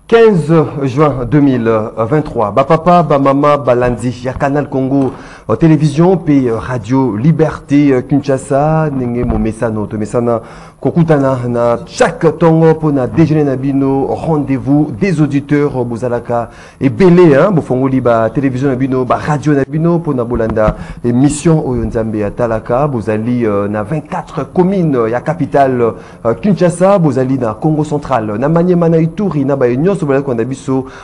15 juin 2023, Bapapa, Bamama, Balandi, il y a Canal Congo, télévision, puis radio, Liberté, Kinshasa, Nenge Momesano, Tomesana, Kokutana, na chaque tongo pour na déjeuner nabino, rendez-vous des auditeurs, Bozalaka, et Belé, hein, Bofongoli, ba télévision nabino, ba radio nabino, pour na Bolanda, émission Oyonzambe à Talaka, Bozali, na 24 communes, il y a capitale, Kinshasa, Bozali, na Congo central, na Maniema, na Ituri, na Bayonio,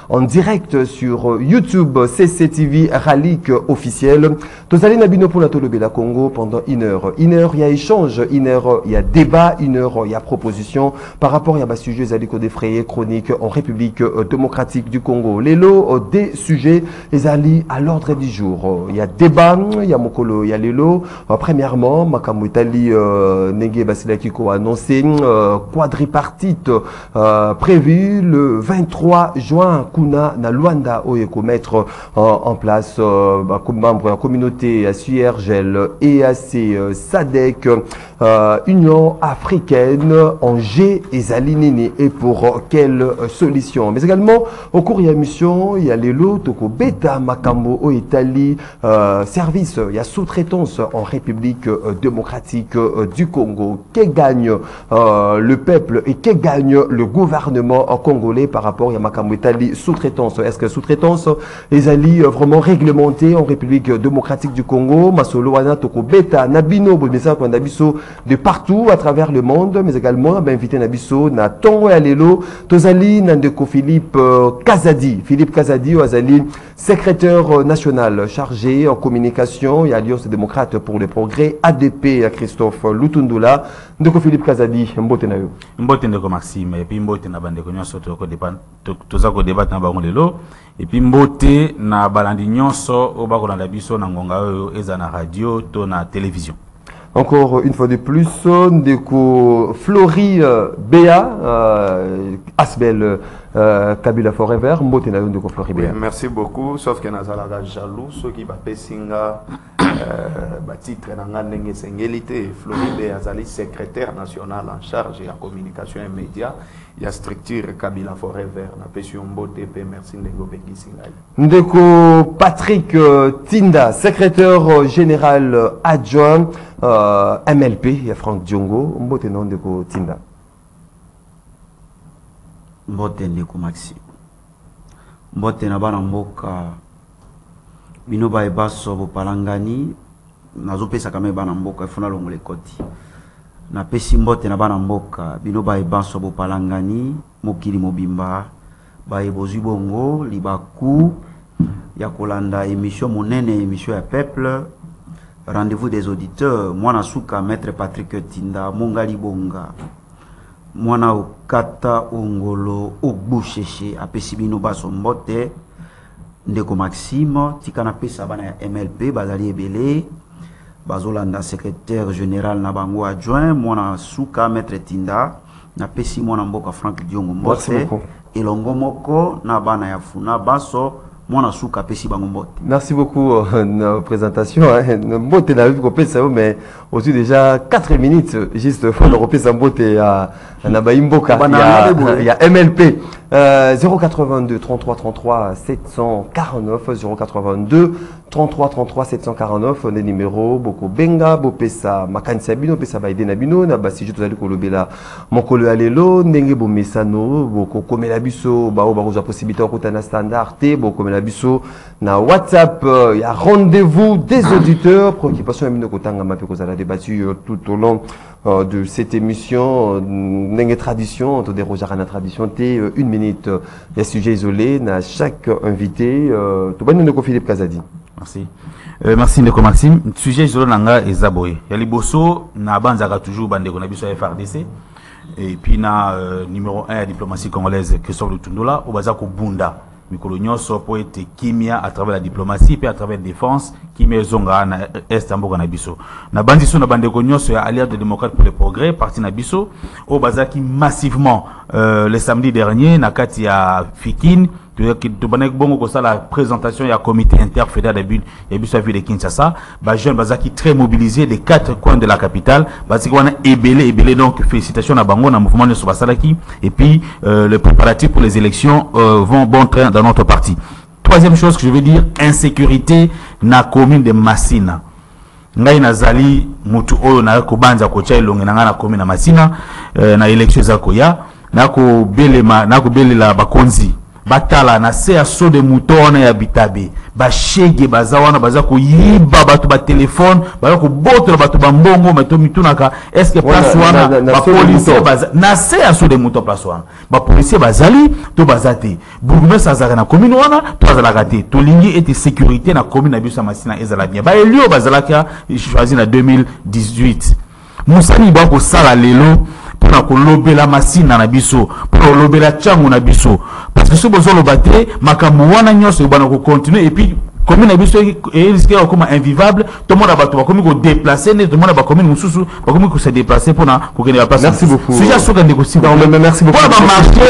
en direct sur YouTube, CCTV, Ralik officiel. Tozali Nabino pour la Tolobela Congo pendant une heure. Une heure, il y a échange, une heure, il y a débat, une heure, il y a proposition par rapport à des sujets Zaliko défrayés, chroniques en République démocratique du Congo. Les lots des sujets, les alliés à l'ordre du jour. Il y a débat, il y a Mokolo, il y a les lots. Premièrement, Makamou Itali, Nenge Basilakiko a annoncé quadripartite prévu le 23 juin, Kuna na Luanda Oyeko mettre en place comme membre de la communauté SURGEL, EAC, SADC, Union africaine, Angers et Zalinini. Et pour quelle solution? Mais également, au cours de la mission, il y a les lots, Toko Beta, Makambo, au Italie, service, il y a sous-traitance en République démocratique du Congo. Qui gagne le peuple et qui gagne le gouvernement congolais par rapport à Makambo Italie sous-traitance? Est-ce que sous-traitance les alliés vraiment réglementés en République démocratique du Congo? Masolo Wana Toko Beta, Nabino, Bomesa Nabiso de partout à travers le monde, mais également invité Nabiso, na Tongo Alelo, Tozali, Nandeko Philippe Kazadi, Azali, secrétaire national chargé en communication et Alliance démocrate pour le progrès, ADP, à Christophe Lutundula, Ndeko Philippe Kazadi, Mbote Nayo. Mbote Ndeko Maxime, et puis Mbote Nabandeko Nyonso, Tozako débat na bango lelo, et puis Mbote na balandi nyonso, Obakolanda biso na ngonga oyo eza na radio, to na télévision. Encore une fois de plus, Ndeko Flori Béa, Asbel Kabila Forever, Mbote Nayo Ndeko Flori Béa. Merci beaucoup, sauf que Nazalaga jaloux, ceux qui va pesinga titre Nangandenge Sengelité, Flori Béa Zali, secrétaire national en charge de la communication et médias. Il y a structure Kabila Forever, na Pession Mbote, merci Ndeko Bengi Singai. Ndeko Patrick Tinda, secrétaire général adjoint MLP, il y a Franck Diongo, Mbote non Ndeko Tinda. Mbote Ndeko Maxi. Mbote na bana mboka bino ba ebaso bo palangani nazo pesa kama bana mboka ifuna longole koti. Na pesi mbote na bana mboka bino ba ebaso bo palangani mokili mobimba ba ebozi bongo libaku ya kolanda émission monene émission ya peuple. Rendez-vous des auditeurs, Mwana Souka, Maître Patrick Tinda, Mongali Bonga, Mwana Okata Ongolo, Ogbucheche, Apesibino Baso Mbote, Ndeko Maxime, Tikana Pesabana MLP, Bazali Ebele, Bazolanda, secrétaire général Nabango adjoint, Mwana Souka, Maître Tinda, Napesi Mwana Mboka Franck Diongo Mbote, Elongo Moko, Nabana Yafuna Baso, Merci beaucoup de présentation. Mbote n'a vu qu'on ça, mais aussi déjà 4 minutes juste pour le repérer Mbote à Nabaimboka. Il y a MLP 082 33 33 749 082 33 33 749 les numéros Boko Benga Bopesa Makansabino Pesa Baide Nabino Nabasi juste aller kolobela Mokolo Alelo Nenge Bomesano Boko Komela Biso Bao Baroza possibilité au Kotana standard T Boko Komela Biso na WhatsApp il y a rendez-vous des auditeurs préoccupation Amino Kotanga Mapé Kozala débattu tout au long de cette émission Nenge tradition de Rojarana tradition T 1 minute il y a sujet isolé na chaque invité tout bon Ndeko Philippe Kazadi. Merci. Merci Ndeko Maxime. Sujet isolé nanga ezaboye. Ya liboso na banzaka toujours bandeko na biso FRDC et puis na numéro 1 diplomatie congolaise Christophe Lutundula obazako bunda mikolo nyonso po ete kimia à travers la diplomatie et à travers la défense kimia zonga na est mboka na biso na bandiso na bandeko nyonso ya alliance de démocrates pour le progrès parti na biso obazaki massivement le samedi dernier na kati ya Fikine tu banais bongo ko ça la présentation il y a comité interfédéral de but et puis ça vu de Kinshasa ba jeune bazaki très mobilisé des quatre coins de la capitale parce qu'on a ébélé donc félicitations à bango na mouvement de Sobasalaki et puis les préparatifs pour les élections vont bon train dans notre parti. Troisième chose que je veux dire, insécurité na commune de Massina. Ngai nazali mutu oyo na ko banza ko chai longe na commune na Massina na élection za ko ya na ko belela bakonzi batala na se aso de mutona ya bitabe ba shege bazawana baza ko yiba batu ba téléphone ba ko botola batu ba mbongo mato mitunaka est-ce que place wana ba policier baza na se aso de muto place wana ba policier bazali to bazate bourgmestre azaka na commune wana to azala kate to lingi et sécurité na commune na biso Massina ezala bien ba elio bazalaka choisi na 2018 musani ba ko sala lelo pour ko lobela Massina na biso pour lobela changu na biso parce que ce besoin le battre makambo wana nyonso bana ko continuer et puis commune na biso est risqué comme invivable tout le monde a battu comme ko déplacer tout le monde a commune mususu comme ko se déplacer pour na ko gagner la place. Merci beaucoup. Sujet sur gande ko si merci beaucoup.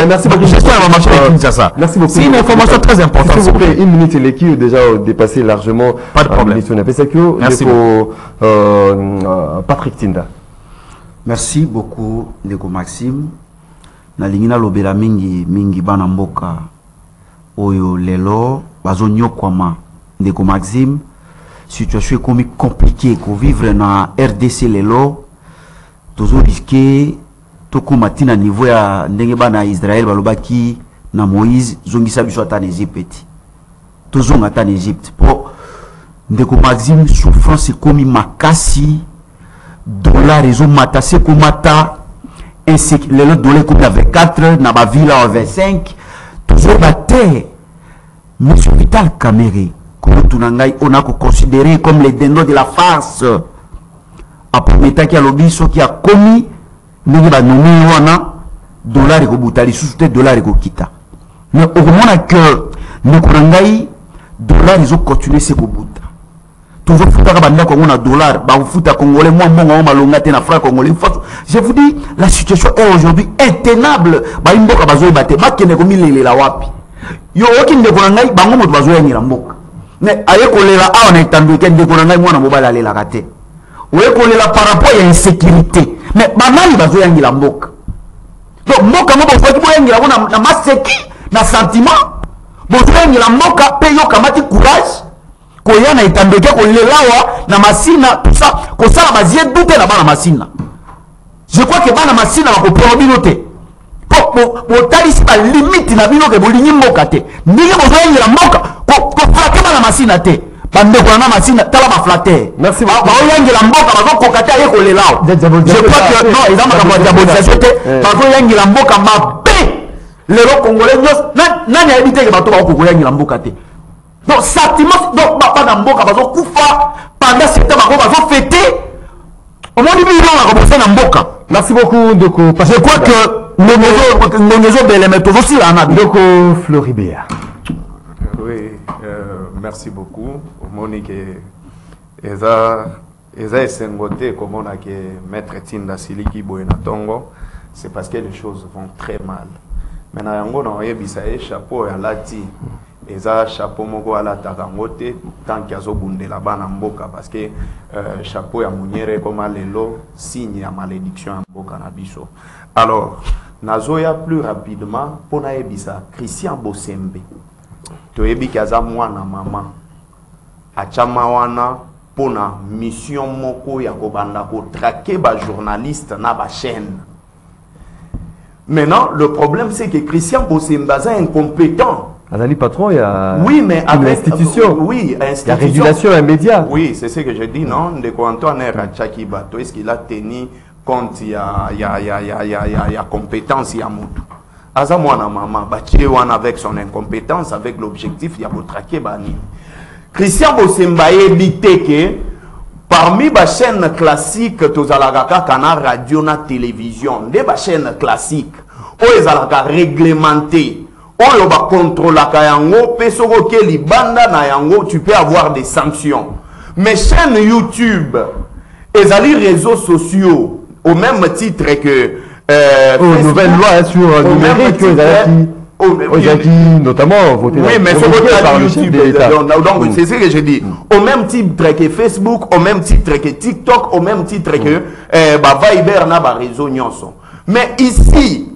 Merci beaucoup. J'espère va marcher avec Kinshasa. Merci beaucoup. C'est une information très importante. S'il vous plaît, une minute l'équipe déjà dépassé largement. Pas de problème. Merci Patrick Tinda. Merci beaucoup Ndeko Maxime. Na lingina lobela mingi bana mboka oyo lelo bazo nyokwama Ndeko Maxime. Situation comme compliquée ko vivre na RDC lelo toujours risqué to kumatina niveau ya ndenge bana Israël balobaki na Moïse zongisa biso ata na Égypte. Toujours ata na Égypte. Po Ndeko Maxime souffrance comme makasi dollar ils mata c'est comme mata ainsi que le dollar comme avec 4 na ba ville en 25 toujours batté monsieur Vital Kamerhe comme tunangai on a considéré comme les dindons de la farce après méta qui a lobiso qui a commis nous ba nommé wana dollar ko butali sous dollar ko kita mais au moment que nous kunangai dollar ils ont continué c'est ko buta toujours fouta banda Congo na dollar ba fouta congolais moi mbongo malonga te na franc congolais. Je vous dis la situation est aujourd'hui intenable ba imboka bazoy baté ba kene ko milela wapi yo okinde ko ngai bango moto bazoy ngira mboka mais aye ko lela a on etandu kende ko ngai mwana mobala lela kate oye ko lela par rapport à insécurité mais banani bazoy ngira mboka donc mboka mo bo foti bo ngira na maseki na sentiment bo ngira mboka pe yo kamati courage koya na itambeke ko lelawa na Massina tout ça ko sala bazie douter na bana Massina. Je crois que bana Massina ba ko probabilité po talisi ba limite na bino ke bolingi mboka te ndenge bozo yela mboka ko flatter bana Massina te bande ko na Massina tala ba flatter. Merci ba oyangela mboka ba ko kokata ye ko lelawa. Je crois que non ils ont pas diabolisation te ba ko yangela mboka mabe lelo congolais nani a évité que ba to ba ko yangela mboka te. Donc, sentiment, donc, papa Namboka, bazo kufa, pendant ce temps, bazo fêter. Au moins, on a commencé Namboka. Merci beaucoup, Doko. Je crois que nos maisons belles, mais tout aussi là, on a Doko Floribert. Oui, merci beaucoup. Monique, Eza Sengote, comme on a que Maître Tinda Siliki Boenatongo, c'est parce que les choses vont très mal. Maintenant, on a un chapeau à l'ati. Eza chapeau moko ala takangote tant qu'il y a zobunde la bana mboka parce que chapeau ya munyere comme lelo signe ya malédiction ya mboka na biso. Alors nazoya plus rapidement pona ebisa Christian Bosembe to yebi kaza mwana mama achama wana pona mission moko ya kobanda ko traquer ba journaliste na ba chaîne. Maintenant le problème c'est que Christian Bosembe est incompétent. Azali patron, il y a oui, mais une avec, institution. Oui, institution. Il y a régulation immédiate. Oui, c'est ce que je dis, non? De quoi Antoine Ratchaki Bato, est-ce qu'il a tenu compte, il y a compétence, il y a moutou. Azamwana maman, Bachiwan avec son incompétence, avec l'objectif, il y a traquer Bani. Christian Bosembaye dit que parmi les chaînes classiques, tous alagaka canal radio na télévision, des chaînes classiques, où ils alagaka réglementé. On va contrôler la yango, pesoko ke libanda na yango, tu peux avoir des sanctions. Mais chaînes YouTube et les réseaux sociaux, au même titre que nouvelle loi sur numérique, notamment voté. Oui, mais c'est par le chef de l'État. Donc, c'est ce que je dis. Au même titre que Facebook, au même titre que TikTok, au même titre que Viber na réseau nyonso. Mais ici,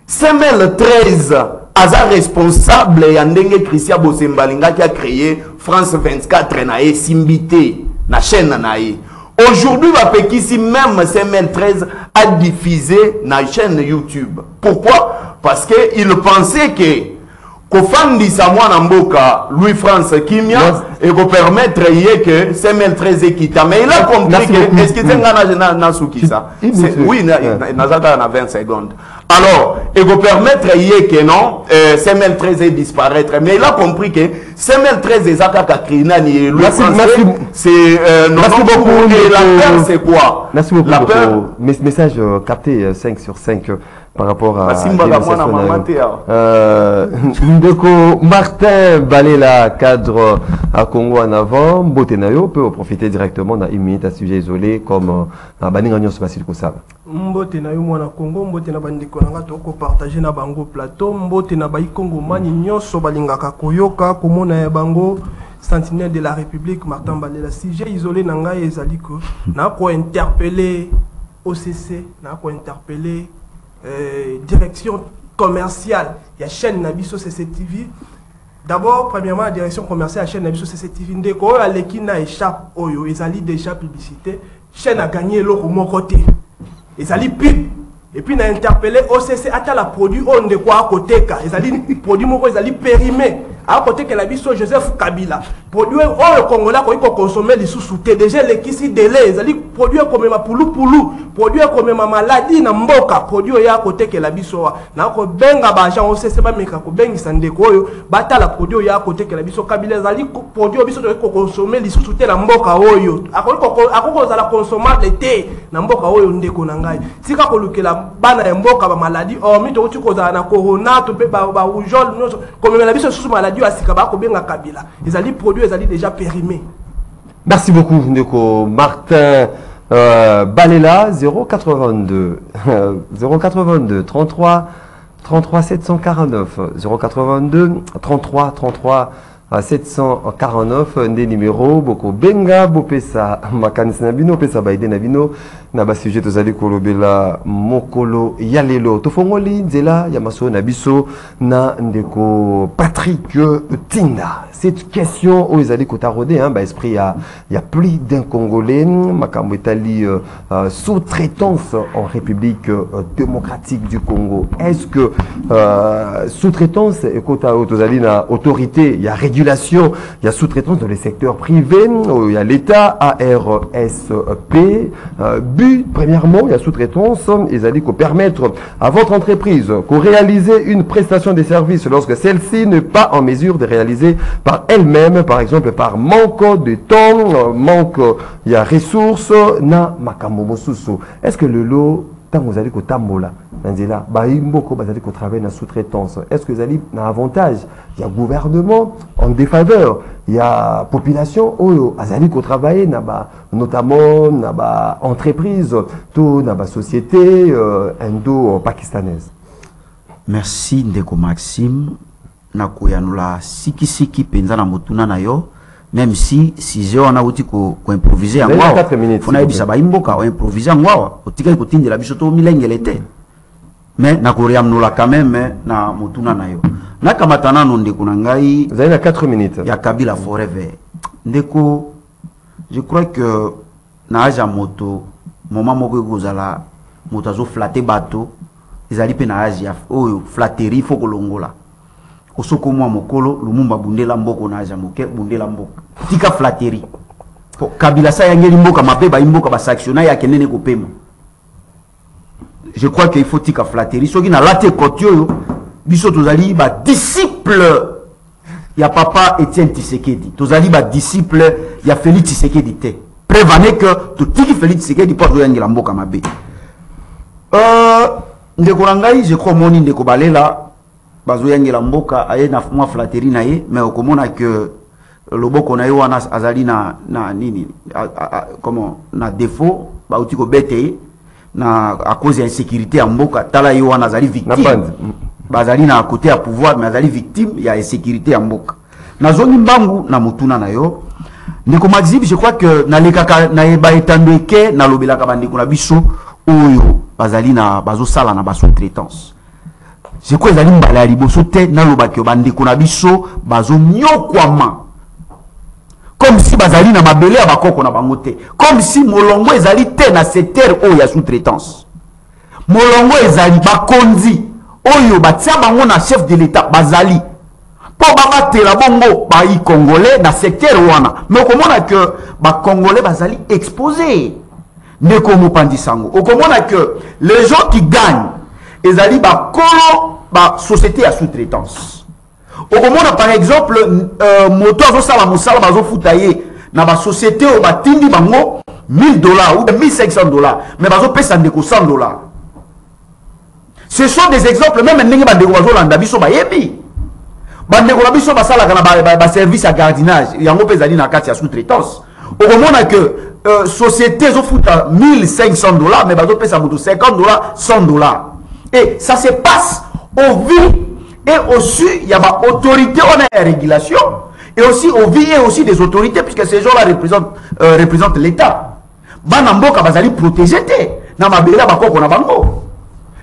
CML 13 Aza responsable et Andenge Christian Bosembalinga qui a créé France 24 nae Simbité na chaîne nae. Aujourd'hui, ici même CML 13 a diffusé na chaîne YouTube. Pourquoi? Parce qu'il pensait que Kofandi Samoa Namboka, Louis France Kimia, et qu'on permettre que CML 13 quitte. Mais il a compris que, est-ce que c'est un Soukisa? Oui, Nazaka a 20 secondes. Alors, il va permettre que non, CML 13 disparaître. Mais il a compris que CML 13 est Zaka Krinani et Louis France, c'est merci beaucoup. Et la peur, c'est quoi? Merci beaucoup. La peur. Message capté 5 sur 5. Par rapport à Ndeko Martin Balela, cadre à Congo en avant, Mbotenayo peut profiter directement dans une minute à sujet isolé comme Baninganyo Spasil Kosaba. Mbotenayo mwana Congo, Mbotena bandeko nanga toko partager na bango plateau, Mbotena bayi Congo mani nyonso balingaka koyoka komona ya bango sentinelle de la République Martin Balela sujet isolé nanga ezali ko na ko interpeller OCC, na ko interpeller direction commerciale, il y a chaîne Nabiso CCTV. D'abord, premièrement, la direction commerciale, la chaîne Nabiso CCTV. Ndeko à l'équina échappe, oyo, ils allaient déjà publicité. Chaîne a gagné l'eau mon côté. Ils allaient pub. Et puis, on a interpellé OCC, à la produit, on de quoi à côté, ils allaient produit, ils allaient périmer. À côté que la biso Joseph Kabila. Produit, le Congolais, quand il consomme les sous-soutés, déjà les kissi délai, ils allaient produire comme ma poulou, produire comme ma maladie, na mboka, produire à côté que la biso. Na ko benga ba agent OCC, pas meka ko bengi sandeko, bata la produire à côté que la biso Kabila, ils allaient produire biso de consommer les sous-soutés, na mboka oyo. À quoi la consommer l'été, na mboka oyo ndeko nangai. Si ka koluke la bana mboka ba maladie, hormis to tu koza na corona, to pe ba rougeole, comme la biso sous maladie. Ils allaient produire, ils allaient déjà périmés. Merci beaucoup, Ndeko Martin Balela, 082 082 33 33 749 082 33 33 749 des numéros boko benga bopesa makanisi na bino pesa baide na bino na ba sujet tozali kolobela mokolo ya lelo tofongoli nzela ya maso na biso na ndeko Patrick Tinda. Cette question où ils allaient kotarode hein ba esprit il y a plus d'un Congolais makambo etali sous-traitance en République démocratique du Congo. Est-ce que sous-traitance et kota tozali na autorité il y a régulation, il y a sous-traitance dans les secteurs privés, il y a l'État, ARSP, but, premièrement, il y a sous-traitance, ils allaient permettre à votre entreprise de réaliser une prestation de services lorsque celle-ci n'est pas en mesure de réaliser par elle-même, par exemple par manque de temps, manque, il y a ressources, na makamomosusu. Est-ce que le lot, tant vous allez tambola, Nandila, Baïmboko, vous allez travailler dans la sous-traitance. Est-ce que vous allez un avantage? Il y a gouvernement en défaveur, il y a population, vous allez travailler, notamment dans entreprise, tout dans la société indo-pakistanaise. Merci Ndeko Maxime. Nakoyanula siki penza na motuna na yo. Même si j'ai on a outil ko improviser en wawa. On a bisa ba imboka ko improviser en wawa. Otika ko tindela biso to milenge l'été. Mais na ko riamnula quand même na motuna na yo. Na kamatana no ndeko na ngai. Vous avez 4 minutes. Ya Kabila forever. Ndeko, je crois que na aja moto moment moko kozala moto azo flatter bateau. Ezali pe na aja oyo flatterie faut kolongola. Osoko mwa mokolo Lumumba bundela mboko na aja moke bundela mboko tika flatterie po Kabila sa yangeli mboka mapeba imboka ba sanctionna ya kenene ko pema. Je crois qu'il faut tika flatterie soki na late kotio biso tozali ba disciple ya papa Etienne Tshisekedi tozali ba disciple ya Félix Tshisekedi te prévenez que to tiki Félix Tshisekedi po yangela mboka mabe. Ndeko ngai je crois moni ndeko balela bazo yangela mboka aye na mwa flatterie na ye mais okomona que loboko na ye wana azali na nini comment na défaut ba uti ko bete na à cause d'insécurité ya mboka tala ye wana azali victime bazali na côté à pouvoir mais bazali victime il y a insécurité en mboka nazongi mbangu na mutuna na yo ndeko Maxime je crois que na lekaka na eba etandeke na lobelaka bandeko na biso oyo bazali na bazo sala na baso traitance je crois ezali mbala ya liboso te na lobaki bandeko na biso bazo nyokwama comme si bazali na mabele ya bakoko na bango te comme si molongo ezali te na secteur oyo ya sous-traitance molongo ezali bakonzi oyo batia bango na chef de l'état bazali po babatela bongo bayi congolais na secteur wana mais okomona que bakongolais bazali exposé ndeko mopandi sango okomona que les gens qui gagnent ezali bakolo ba société ya sous-traitance okomona par exemple moto azosala mosala bazofuta ye na basociété oyo batindi bango $1000 ou $1500 mais bazopesa ndeko $100. Ce sont des exemples même ndenge bandeko bazolanda biso bayebi bandeko na biso basalaka na service ya gardinage yango mpe ezali na kati ya sous-traitance okomona que société ezofuta $1500 mais bazopesa moto $50 $100 et ça se passe au vu et aussi il y a ma autorité on a une régulation et aussi au vu et aussi des autorités puisque ces gens là représentent l'état bana mboka bazali protéger te na mabela bakoko na bango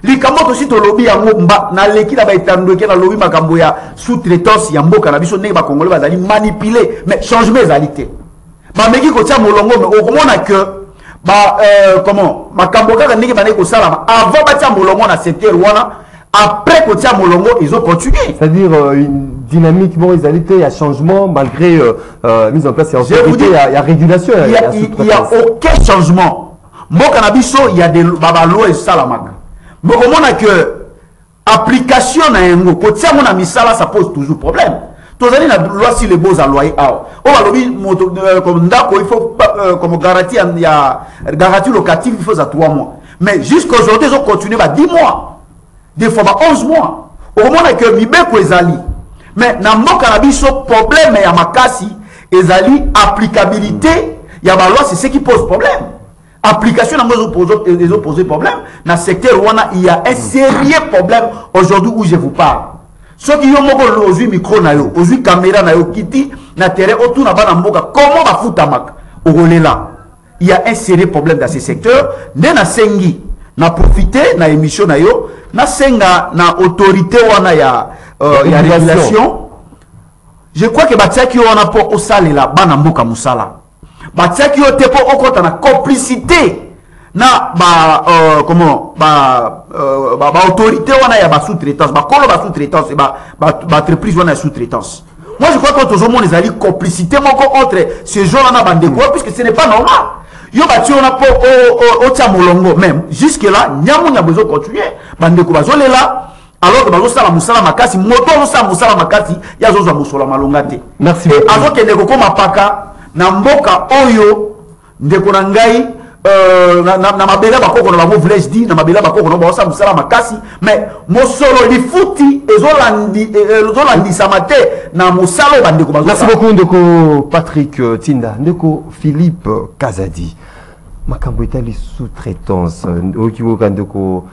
likambo aussi to lobby yango mba na leki na baetandoke na lobby makambo ya sous-traitance ya mboka na biso ndenge bakongolais bazali manipuler mais changement ezali te ba meki ko tia molongo mais okomona que ba comment makambo kaka ndenge bana ko sala avant ba tia molongo na secteur wana après ko tia molongo ils ont continué c'est-à-dire une dynamique bon ils allaient il y a changement malgré mise en place il y a régulation il y a aucun changement mboka na biso il y a des baba loi et salamaka mais comment on a que application na yango ko tia mona misala ça pose toujours problème tozali na loi si les beaux à loyer on va lobby comme ndako il faut comme garantie ya garantie locative il faut à 3 mois mais jusqu'à aujourd'hui ils ont continué à 10 mois des fois 11 mois au moment que mibeko ezali mais na mboka na biso problème ya makasi ezali applicabilité ya ba loi c'est ce qui pose problème application ils ont posé problème dans le secteur où il y a un sérieux problème aujourd'hui où je vous parle ceux qui ont aujourd'hui micro na yo aujourd'hui caméra na yo kiti na terrain autour na bana mboka comment va foutre mak au là il y a un sérieux problème dans ce secteur na sengi na profiter na émission na yo na senga na autorité wana ya régulation je crois que batia qui on a pour au sale là bana mboka musala batia qui ote po okota na complicité na comment autorité wana ya ba sous-traitance ba kolo ba sous-traitance et ba entreprise wana sous-traitance moi je crois que tout le monde les ali complicité moko entre ces gens là na bandeko puisque ce n'est pas normal yo batia on a po o tia molongo même jusque là nyamu besoin continuer bandeko bazolela alors que bazosala musala makasi moto bazosala musala makasi ya zozwa musola malongate merci avant que ndeko koma paka na mboka oyo ndeko na ngai na mabela bakoko na bango village di na mabela bakoko na bazosala musala makasi mais mosolo lifuti ezolandisa mate na musala bandeko bazosala. Merci beaucoup ndeko Patrick Tinda ndeko Philippe Kazadi makambo etali sous-traitance okiwoka ndeko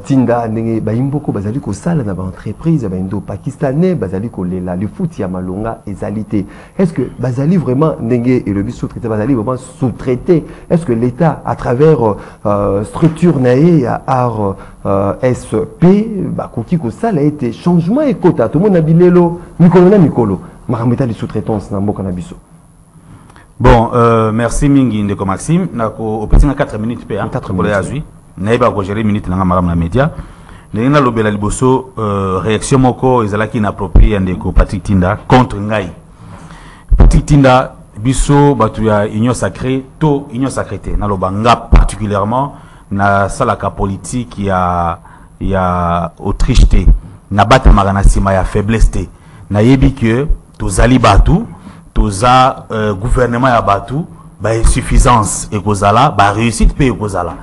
Tinda ndenge bayimboko bazali kosala na ba entreprise ba indo pakistanais bazali kolela le foot ya malonga ezalité est-ce que bazali vraiment ndenge et le sous-traité bazali vraiment sous-traité est-ce que l'état à travers structure nae ya art SP bakoki kosala été changement ekota tout monde na bilelo mikolo na mikolo makambo etali sous-traitance na mboka na biso. Bon, merci Mingi Ndeko Maxime. Au petit 4 minutes, 4 minutes. Naïba ko gérer minute na maram na média. Ndena lobela liboso réaction moko ezalaki inappropriée Ndeko Patrick Tinda contre ngai. Patrick Tinda biso batu ya union sacrée to union sacrée na lobanga particulièrement na salaka politique ya Autriche te na bata magana sima ya faiblesse te. Na yebi que tozali batu toza gouvernement ya batu ba insuffisance et kozala ba réussite pe kozala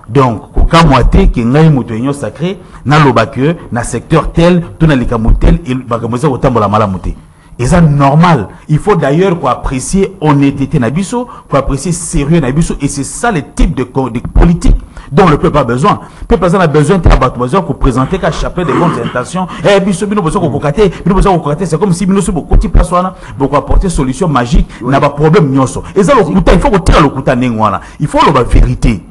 donc koka moité ke ngai moto union sacré na loba que na secteur tel to na likambo tel il ba komoza kotambola malamu te Et ça normal. Il faut d'ailleurs apprécier honnêteté Nabiso, apprécier sérieux Nabiso, et c'est ça le type de politique dont le peuple a besoin. Le peuple a besoin de présenter qu'à chapelet des bonnes intentions. Eh, Biso, c'est comme si Biso, beaucoup apporter solution magique, n'a pas problème nyoso. Et ça, il faut que tirer le kuta nengwana. Il faut la vérité.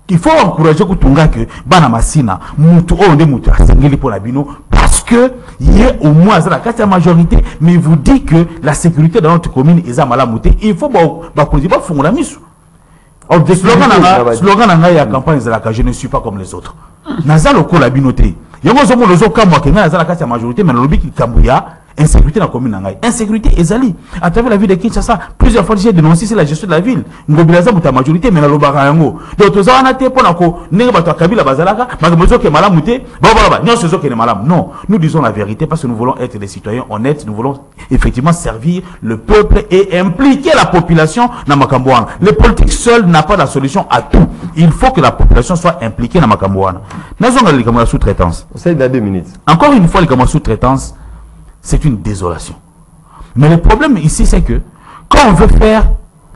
Il faut encourager que bana masina mutu onde mutu asengeli pour la bino parce que il y a au moins la majorité mais vous dit que la sécurité dans notre commune est malamuté. Il faut ba fongula misu. Slogan nanga ya campagne de la je ne suis pas comme les autres. Nazalo ko la binoté. Yango zomo lozo kamwa kenga za la majorité mais lobi ki kambuya insécurité dans la commune nangai. Insécurité ezali à travers la ville de Kinshasa. Plusieurs fois j'ai dénoncé c'est la gestion de la ville. Ngobilaza muta majorité mais na lobaka yango. Donc toza wana te pona ko ndenge bato kabila bazalaka magomozo ke malamuté baba nyonso zo ke ne malam. Non, nous disons la vérité parce que nous voulons être des citoyens honnêtes, nous voulons effectivement servir le peuple et impliquer la population dans Makambouana. Le politique seul n'a pas la solution à tout. Il faut que la population soit impliquée dans Makambouana. Nazonga les camarades sous-traitance. C'est dans 2 minutes. Encore une fois les camarades sous-traitance c'est une désolation. Mais le problème ici, c'est que quand on veut faire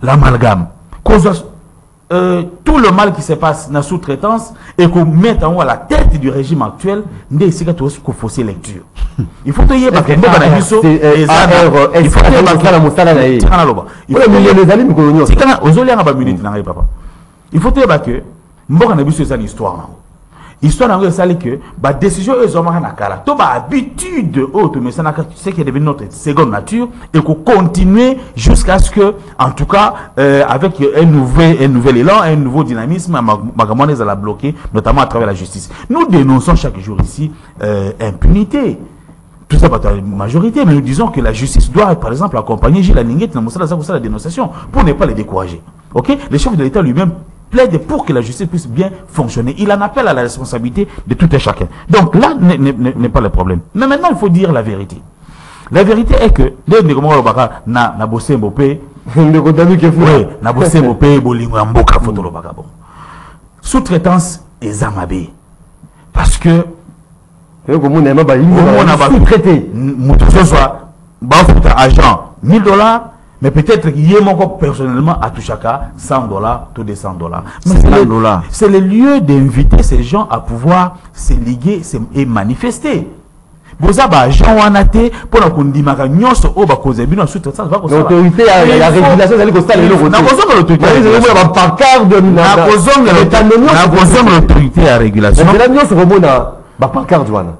l'amalgame, tout le mal qui se passe dans la sous-traitance et qu'on mette en haut à la tête du régime actuel, il faut fausser lecture. Il faut que il faut que histoire. Histoire d'envoyer ça que la décision est nakala to ba habitude autre mais ça c'est qui est devenu notre seconde nature et qu'on continue jusqu'à ce que en tout cas avec un nouvel élan un nouveau dynamisme Magamone les a bloqué notamment à travers la justice. Nous dénonçons chaque jour ici impunité. Tout ça par la majorité, mais nous disons que la justice doit, par exemple, accompagner Gilles Aninguet dans la dénonciation pour ne pas les décourager. Ok? Le chef de l'État lui-même plaide pour que la justice puisse bien fonctionner. Il en appelle à la responsabilité de tout un chacun. Donc là n'est pas le problème. Mais maintenant, il faut dire la vérité. La vérité est que na bossé mbopé na bossé mbopé bolingo mboka photo lo baka bon. Sous-traitance et zamabé. Parce que on a sous-traité. Ce soit agent $1000, mais peut-être qu'il y a encore personnellement à tout chacun $100, tout des $100. C'est le lieu d'inviter ces gens à pouvoir se liguer et manifester. Vous avez agent anaté pour la condimaka nyonso au bas cause bino sous-traitance va cause. L'autorité la régulation c'est le côté. Na cause l'autorité. L'autorité à régulation. La nyonso remona ba pancarte wana.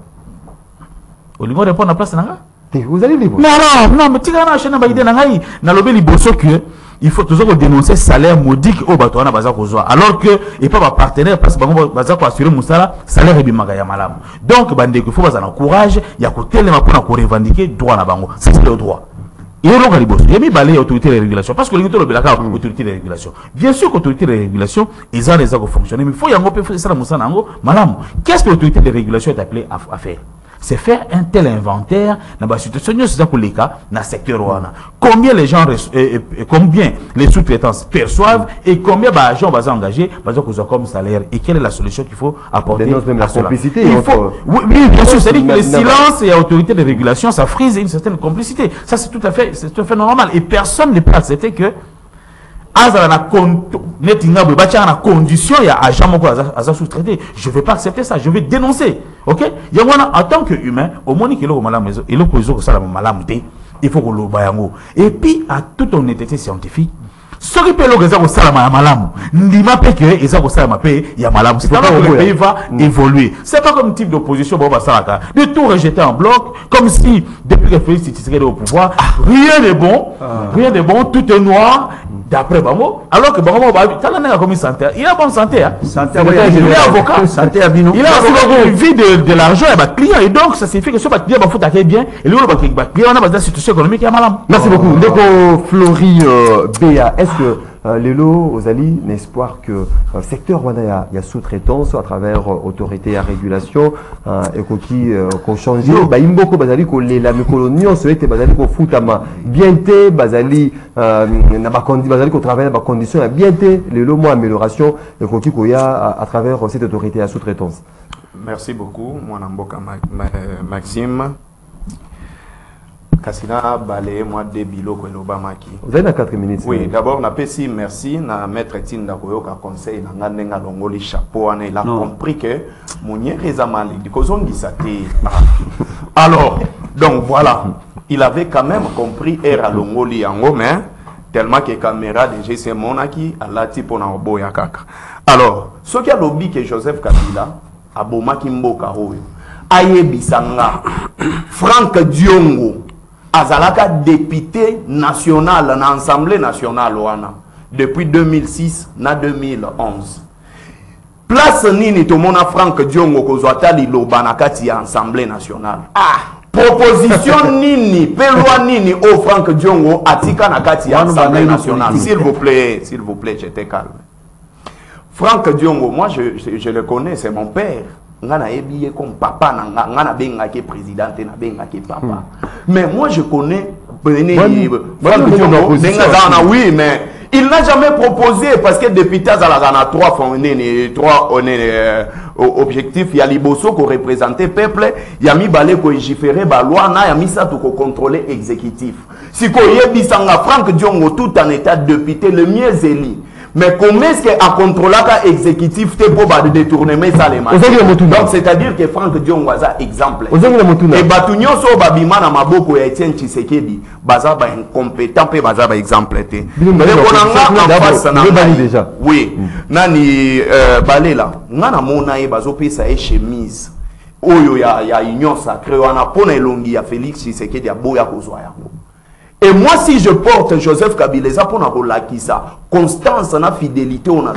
Au niveau de prendre la place nanga. Vous allez libre. Non, mais tu as chaîne ba idée nangai na lobé liboso que il faut toujours dénoncer salaire modique au bateau na baza kozwa alors que et pas partenaire parce que baza ko assurer musala salaire ebimaka ya malamu. Donc bande que faut baza na courage ya ko telema pour na ko revendiquer droit na bango. C'est le droit. Et on a liboso. Il y a mis balai autorité de régulation parce que l'autorité de autorité de régulation. Bien sûr qu'autorité de régulation ils ont les à fonctionner mais il faut y en faire ça musala nango malamu. Qu'est-ce que l'autorité de régulation est appelée à faire? C'est faire un tel inventaire dans la situation dans le secteur wana. Combien les gens combien les sous-traitances perçoivent et combien les gens vont engager comme salaire et quelle est la solution qu'il faut apporter à cela. Complicité. Oui, bien sûr, c'est-à-dire que le silence et l'autorité de régulation ça frise une certaine complicité. Ça c'est tout à fait normal et personne ne peut accepter que condition il y a agent sous-traité. Je ne vais pas accepter ça, je vais dénoncer. OK? En tant qu'humain, au moins il faut que le bayango. Et puis à toute honnêteté scientifique, ce qui peut le salama malamu, ndima pe que ils ont salama pe ya malamu. C'est alors que le pays va évoluer. C'est pas comme type d'opposition boba salaka. De tout rejeter en bloc comme si depuis que Félix Tshisekedi est au pouvoir, rien n'est bon, tout est noir. D'après Bango, alors que Bango a commis santé, il a bonne santé. Santé, il est avocat. Santé à Bino. Il a vie de l'argent et client. Et donc, ça signifie que ce client va foutre bien. Et lui, on a des situations économiques qui est malade. Merci beaucoup. Deko Flori Béa, est-ce que Lelo, Ozali, l'espoir que le secteur il y a sous-traitance à travers autorité à régulation et qui qu'on change bah imboko bazali ko la mécolonion souhaite bazali ko futama bienté bazali na ba condi bazali ko travailler ba conditions à bienté Lelo mo amélioration et qui ko ya à travers cette autorité à sous-traitance. Merci beaucoup mon amboka Maxime. Kassina balé moi de biloko elobamaki. Vous avez 4 minutes. Oui, d'abord na pesi merci na maître Tinda Koyoka conseil na ngandenga longoli chapeau ane il a compris que mounier rezamali dikozongi sate. Alors, donc voilà, il avait quand même compris era longoli yango mais tellement que caméra de GC Monaki a la type on a oboya kaka. Alors, ce qui a lobby que Joseph Kabila a bomaki mboka oyo ayebisanga Franck Diongo azalaka député national na Assemblée nationale wana depuis 2006 na 2011. Place nini tomona Franck Diongo kozwata liloba na kati ya Assemblée nationale. Proposition nini, pelwa nini au Franck Diongo atika na kati ya Assemblée nationale. S'il vous plaît, j'étais calme. Franck Diongo, moi je le connais, c'est mon père. Ngana ebiye comme papa ngana benga ke président na benga ke papa. Mais moi je connais Franck Diongo benga zana oui mais il n'a jamais proposé parce que député Zalagana 3 objectifs il y a liboso ko représenter peuple il y a mi balé ko légiférer ba loi na ya mi ça to ko contrôler exécutif. Si ko yebisanga Franck Diongo tout en état de député le mieux élu. Mais comment est-ce qu'à contrôler l'exécutif pour de détournement ça les matchs? Donc c'est-à-dire que Franck Diongo a exemple. Et Batunyo so babima na maboko ya Etienne Tshisekedi baza ba incompétent pe baza ba exemple te. Mais on a en face na déjà. Oui. Nani balela ngana mona e bazo pesa e chemise. Oyo ya union sacrée wana pona elongi ya Félix Tshisekedi ya boya kozwa yango. Et moi, si je porte Joseph Kabila pour la constance na fidélité on a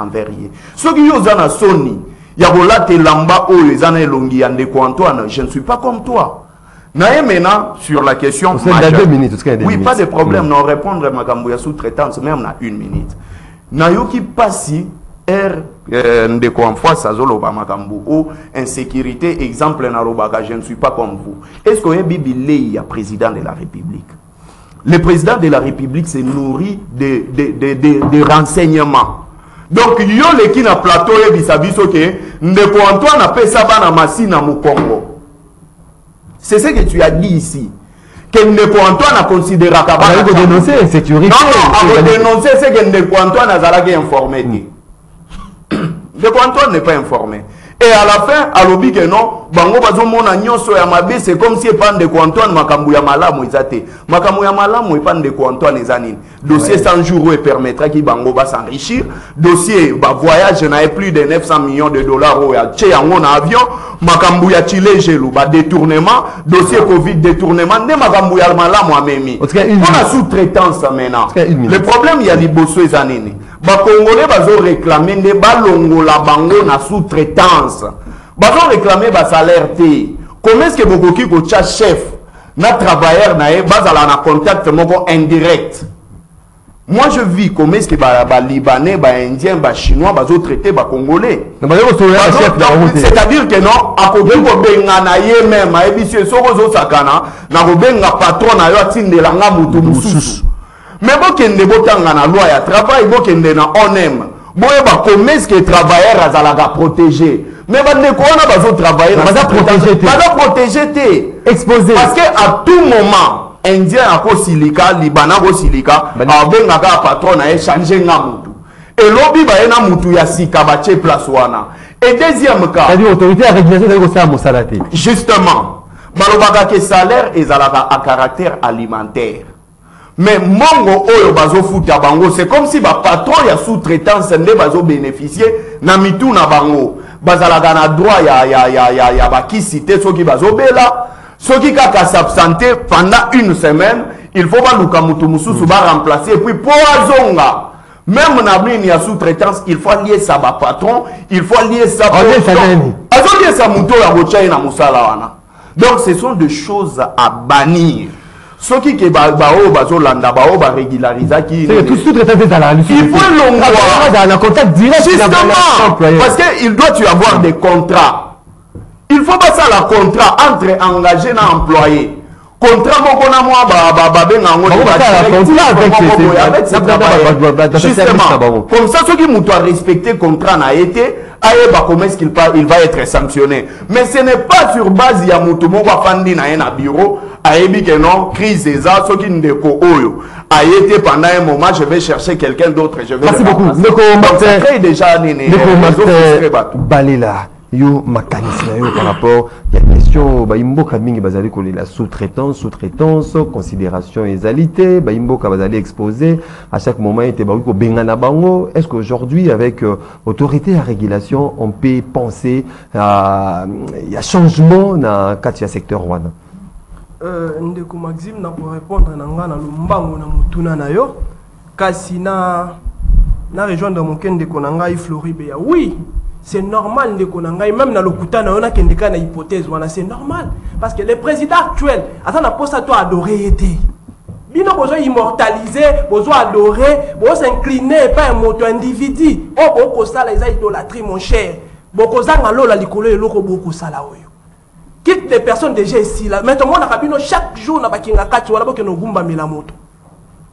envers lui. Ceux qui ont na soni, ya bolate lamba o ezana elongi ya ndeko Antoine, je ne suis pas comme toi. Naé maintenant sur la question majeure. 2 minutes, oui, pas de problème, non répondre makambo ya sous-traitance même na 1 minute. Nayoki pasi ndeko en fois sazolo ba makambo o insécurité exemple na robaka je ne suis pas comme vous. Est-ce que Bibilé ya président de la République? Le président de la République se nourrit de renseignements. Donc yo le ki na plateau e bisabiso ke ndeko Antoine a pesa bana masina mu Congo. C'est ce que tu as dit ici. Que Ndeko Antoine a considéré qu'il a dénoncé l'insécurité. Non, non, a dénoncé c'est que Ndeko Antoine a informé. Ndeko Antoine n'est pas informé. Et à la fin, à l'obi que non, bango bazo mona nyonso ya mabe, c'est comme si pas Ndeko Antoine makambu ya malamu izate. Makambu ya malamu pas Ndeko Antoine ezanine. Dossier 100 jours et permettra qui bango va s'enrichir. Dossier voyage n'avait plus de 900 millions de dollars au tché en avion. Makambu ya Chile gelu ba détournement, dossier Covid détournement, ne makambu ya malamu amemi. On a sous-traitance maintenant. Le problème il y a liboso ezanine. Ba Congolais bazo réclamer ne balongola bango na sous-traitance. Bazo réclamer ba salaire té. Comment est-ce que bokoki ko cha chef na travailleur na e bazala na contact moko indirect. Moi je vis comment est-ce que ba libanais, ba indien, ba chinois bazo traiter ba congolais. C'est-à-dire que non, a koki ko benga na ye même a ebisi soko zo sakana na ko benga patron na yo atindela nga mutu mususu. Mais bokende botanga na loi ya travail bokende na onem boye ba comment est-ce que travailleur azalaga protégé mais ba ndeko wana bazo travailler baza protéger te exposé parce que à tout moment indien ako silika libana ko silika abenga ka patron na échanger nga mutu et lobby ba ena mutu ya sika ba che place wana et deuxième cas c'est-à-dire autorité à régulation de ça mo salate justement balobaka que salaire ezalaka à caractère alimentaire. Mais mongo oyo bazo futa bango c'est comme si ba patron ya sous-traitance ne bazo bénéficier na mitu na bango bazalaga na droit ya ba kisité soki bazo bela soki kaka s'absenter pendant 1 semaine il faut ba luka mutu mususu ba remplacer et puis poazonga même na mine ya sous-traitance il faut lier ça ba patron il faut lier ça azo lier ça muto ya bochai na musala wana. Donc ce sont des choses à bannir. Ce qui est bazolanda bao ba régulariser qui c'est tout sous-traitant dans la il faut l'envoyer dans contact direct justement parce que il doit y avoir des contrats. Il faut pas ça la contrat entre engagé et employé. Contrat moko na moi ba benga ngo justement comme ça ceux qui m'ont respecté contrat na été comment est-ce qu'il va être sanctionné. Mais ce n'est pas sur base ya mutu moko afandi na un bureau ayebi que non crise eza soki ndeko oyo ayete pendant un moment je vais chercher quelqu'un d'autre je vais merci beaucoup ndeko Martin crée déjà nini ndeko Martin Balela yo makanisi na yo par rapport ya question ba imboka mingi bazali kolela sous-traitance considération ezalité ba imboka bazali exposé à chaque moment était ba ko bengana bango. Est-ce qu'aujourd'hui avec autorité à régulation on peut penser à y a changement dans quatre secteur wana? Ndeko Maxime na pour répondre na ngana lumbango na mutuna na yo kasi na rejoindre mon kende konanga i Floribe ya oui. C'est normal de konanga même dans le kutana on a kendeka na hypothèse wana c'est normal parce que le président actuel attend na poste à toi adorer été bino besoin immortaliser besoin adorer besoin s'incliner pas un moto individu oh boko sala eza idolâtrie mon cher boko zanga lola likolo eloko boko sala oyo quitte des personnes déjà ici là maintenant on a kabino chaque jour na bakinga kati wala boko no gumba mila moto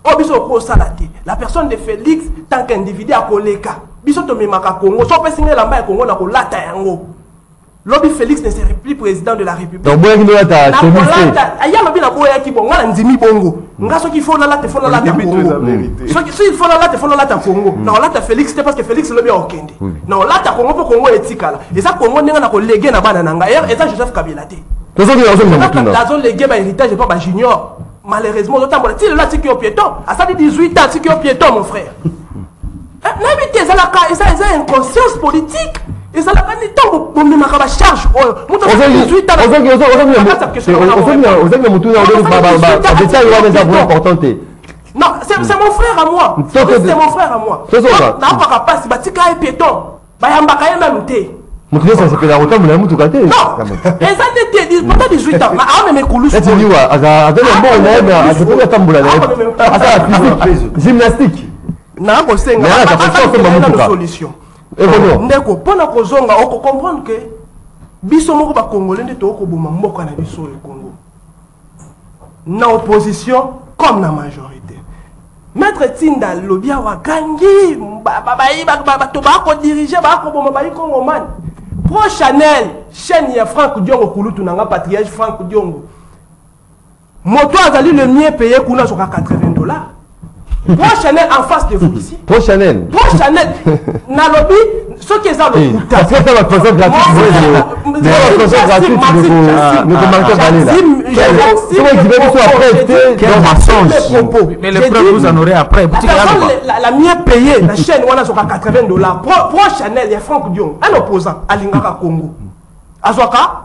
oh biso ko sala te la personne de Félix tant qu'individu a koleka biso to memaka Congo so pesinga lamba ya Congo na ko lata yango lobby Félix ne serait plus président de la République donc boya kino lata chemise aya lobi na boya ki bongo na ndimi bongo ngaso ki fo na lata Congo so il faut la lata Congo na lata Félix te parce que Félix lobi okende na lata Congo po Congo etikala eza Congo ninga na ko léguer na bana nanga eza Joseph Kabila te to so la zone léguer ba héritage pas ba junior malheureusement d'autant si là c'est qui au piéton à ça dit 18 ans c'est qui au piéton mon frère. N'habitez ça la inconscience politique et ça la candidat pour me marquer la charge oh 18 ans non c'est mon frère à moi c'est mon frère à moi n'a pas capable si batika et piéton bayamba quand même té mutu ça c'est la route mon mutu kate non et ça n'était pas 18 ans mais mes coulous c'est ni wa aga bon là c'est pas tambula là ça physique gymnastique na ko senga na solution ndeko pona ko zonga oko comprendre que biso moko ba congolais nde to ko boma mboka na biso e Congo na opposition comme na majorité maître Tinda lobia wa gangi ba to ba ko diriger ba ko boma ba Congo man Pro Chanel chaîne ya Franck Diongo kulutu nanga patriarche Franck Diongo moto azali le mieux payé kuna soka $80. Pro Chanel en face de vous ici. Pro Chanel. Pro Chanel. Na lobby, ce qui est ça le coût. Parce que c'est la console gratuite. La console gratuite, nous commençons à aller là. Mais le preuve vous en aurez après. La mieux payée, la chaîne, on a sur $80. Pro Chanel, il y a Franck Dion, un opposant à l'Ingaka Congo. À Zoka,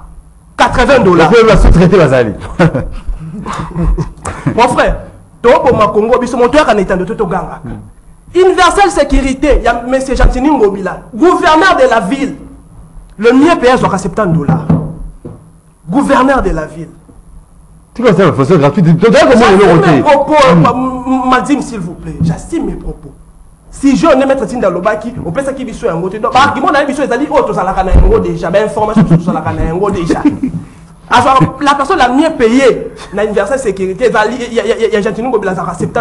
$80. Il va sous-traiter Bazali. Mon frère. Congo, Universal Sécurité, il y a M. Jantini Ngobila, gouverneur de la ville. Le mieux payé soit $70. Gouverneur de la ville. Tu vois, c'est une façon gratuite. J'assume mes propos, Madame, s'il vous plaît. J'assume mes propos. Si je ne mettre Tinda Lobaki, on peut s'acquitter sur un mot. Donc, argument dans les bisous, ils ont dit, oh, ça la déjà. Ben, information sur la déjà. Alors, la personne la mieux payée dans l'université sécurité, il y a Jantini Ngobila $70.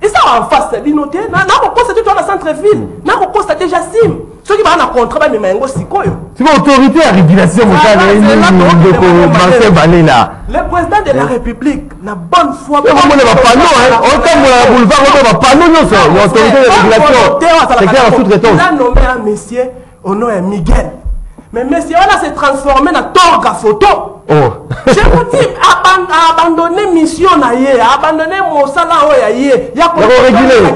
Et ça en face, c'est noté. N'a pas constaté dans la centre-ville. N'a pas constaté Jassim. Ceux qui vont en contrat, mais même aussi quoi. C'est l'autorité à régulation, le président de la République, la bonne foi. On a nommé un monsieur au nom de Miguel. Mais monsieur, on a se transformé dans Torga photo. Oh. Je vous dis, abandonner mission naïe, abandonner mon salaire naïe. Il y a quoi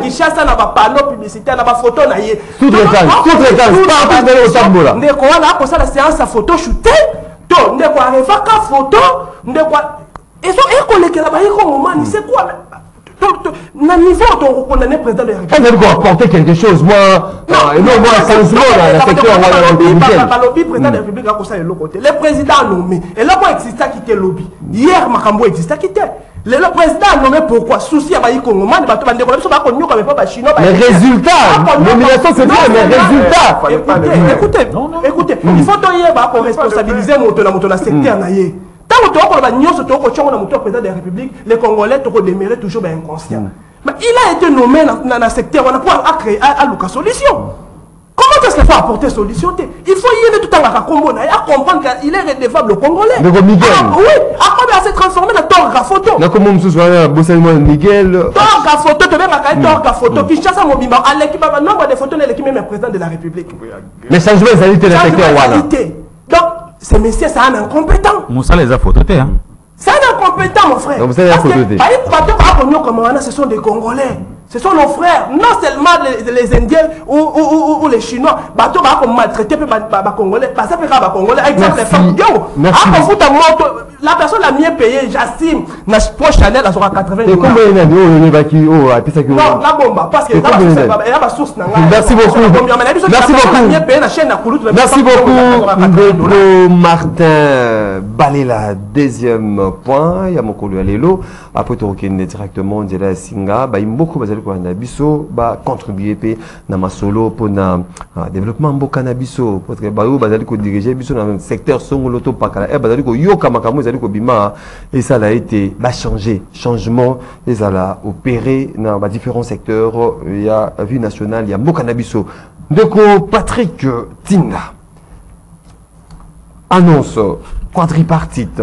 qui chasse dans ma panneau publicitaire, dans ma photo naïe. Sous-traitance, partout dans le tableau. Ne quoi là pour ça la séance à photo shootée. To ne quoi refa ka photo, ne quoi. Et so école que là-bas, il moment, c'est quoi? Na niveau on condamné président de la République. On doit apporter quelque chose, moi. Non, moi, changement dans le secteur lobby président de la République a conseillé le côté. Le président a nommé. Et là, moi, existe qui était lobby. Hier, Makambo existe qui était. Le président a nommé pourquoi? Souci à Baï Congo, man, pas chinois. Les résultats, nomination c'est bien, mais résultats. Écoutez, il faut donc responsabiliser notre secteur naïe. Tant que tu as président de la République, les Congolais demeurent toujours inconscients. Mais il a été nommé dans le secteur, on a pas créé à solution. Comment est-ce qu'il faut apporter solution? Il faut y aller tout le temps à comprendre qu'il est redevable au Congolais. Oui, après il s'est transformé dans torga photo. Na comme Moussous voilà Bosselmo Miguel. Torga photo te benga ka torga photo. Kinshasa mobimba à l'équipe nombre de photos l'équipe même président de la République. Mais changement ça dit le secteur voilà. Donc ces messieurs ça un incompétent. Moussa les a phototé hein. C'est un incompétent mon frère. Donc vous savez la photo de. Ce sont des Congolais. Ce sont nos frères, non seulement les Indiens ou les Chinois. Bateau va maltraiter les Congolais. Ça peut être Congolais. Exemple, les femmes. La personne la mieux payée, j'estime, n'a pas Chanel à 80 $. Et combien il y a de non, la bombe, parce que il y a ma source. Merci beaucoup. Merci beaucoup. Merci beaucoup. Ndeko Martin Balela, deuxième point. Il y a mon collègue Alélo. Après, tu reconnais directement de la Singa. Il y a beaucoup de cannabis contribuer na masolo pour na développement de cannabis parce que ba yo bazali ko diriger biso dans le secteur songoloto pakala e bazali ko yoka makambo bazali ko bima et ça a été changement et ça a opéré dans différents secteurs. Il y a vue nationale, il y a beaucoup cannabis. Donc Patrick Tinga annonce quadripartite.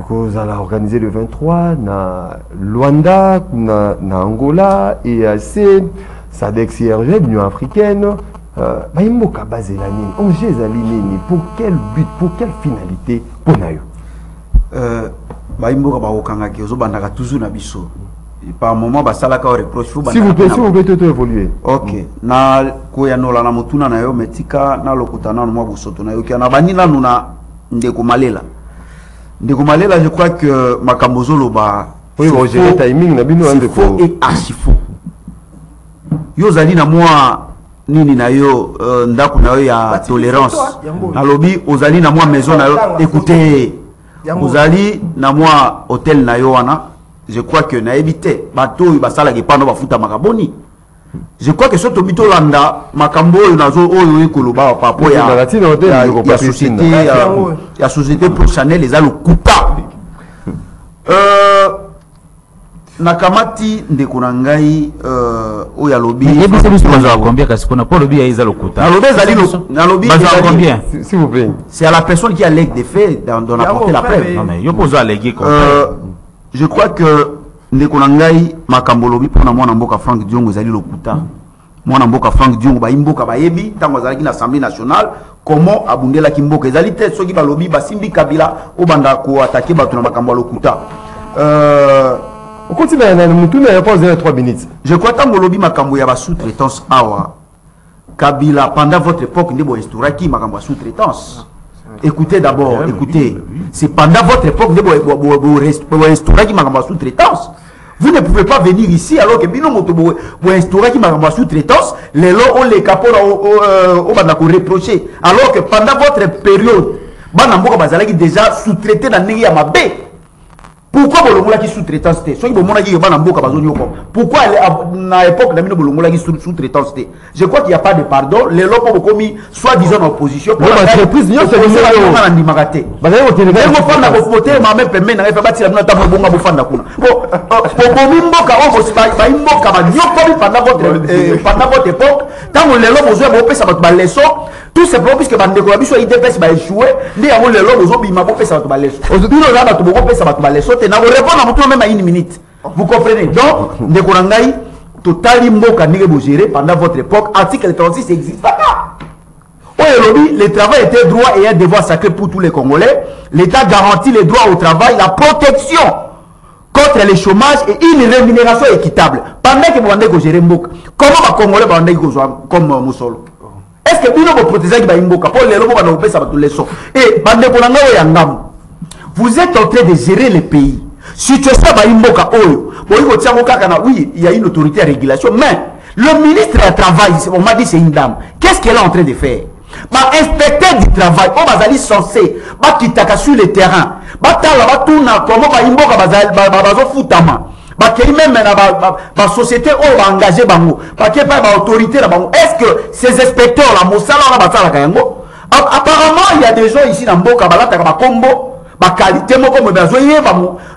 Vous allez organiser le 23 na Luanda, na Angola, EAC, SADC, CRG, l'Union africaine. Baïmboka basé la nini, Angers Alinini, pour quel but, pour quelle finalité pour nayo? Baïmboka baokanga ki ozobandaka toujours na biso. Par moment basalaka reproche faut s'il vous plaît, tout évoluer. OK. Na koya nola na mutuna na yo metika na lokutana na mwa busoto na yo ki na banina nuna ndeko malela. Ndeko malela, je crois que makambozo loba oui bon j'ai timing na bino c'est faux et archi faux. Yo zali na moi nini na yo ndako na yo ya tolérance na lobby ozali na moi maison na yo écoutez ozali na moi hôtel na yo wana je crois que na éviter bato basala ke pano bafuta makaboni. Je crois que ce tobito landa makambo nazo oyo ekoloba papo ya société ya société pour Chanel les a le coupa nakamati ndeko na ngai oya lobby yebisa biso baza combien kasi kona pour lobby ya le couta na lobby combien s'il vous plaît c'est à la personne qui allègue des faits d'en apporter la preuve. Non mais yo pozo alléguer je crois que ndeko na ngai makambo lobi pona mwana mboka Frank Diongo ezali lokuta mwana mboka Frank Diongo ba imboka ba yebi tango azalaki na Assemblée nationale comment abundela ki mboka ezali te soki ba lobi ba simbi Kabila obanda ko attaquer bato na makambo lokuta on continue na mutuna ya pause de 3 minutes. Je crois tango lobi makambo ya ba sous-traitance awa Kabila pendant votre époque ndebo instauraki makambo ya sous-traitance. Écoutez d'abord, écoutez, c'est pendant votre époque vous instaurez qui m'a sous-traitance. Vous ne pouvez pas venir ici alors que vous instaurez qui m'a sous-traitance, les lots on les capots au bas reprocher. Alors que pendant votre période, Banamboka Bazalaki déjà sous-traité dans Néria Mabé. Pourquoi Bolongola qui sous-traitance c'était? Pourquoi à l'époque de Bolongola qui sous-traitance c'était? Je crois qu'il n'y a pas de pardon. Les locaux ont commis soit-disant en opposition. Pour tout simplement puisque Bandeko Biso IDPS va échouer, les gens les lobes aux bima pour ça va balayer. Aujourd'hui nous là tu beaucoup ça va balayer. Tu n'as répondre à tout même à une minute. Vous comprenez? Donc Ndeko Nangai totalement mboka n'ego gérer pendant votre époque article 36 existe pas. Le travail était droit et un devoir sacré pour tous les Congolais. L'État garantit les droits au travail, la protection contre le chômage et une rémunération équitable. Pendant que vous Bandeko gérer mboka, comment va Congolais Bandeko comme Moussolo? Est-ce que vous protégez les mboka pour les lobos va ça va tous les sons? Et Bandeko Nangai Yangam, vous êtes en train de gérer le pays. Situation ba mboka oyo, oui, il y a une autorité à régulation, mais le ministre du Travail, on m'a dit c'est une dame. Qu'est-ce qu'elle est en train de faire? Inspecteur du travail, on va censé, quitter sur le terrain, comment même la société va engager bango, autorité est-ce que ces inspecteurs apparemment il y a des gens ici dans Mboka balata combo qualité comme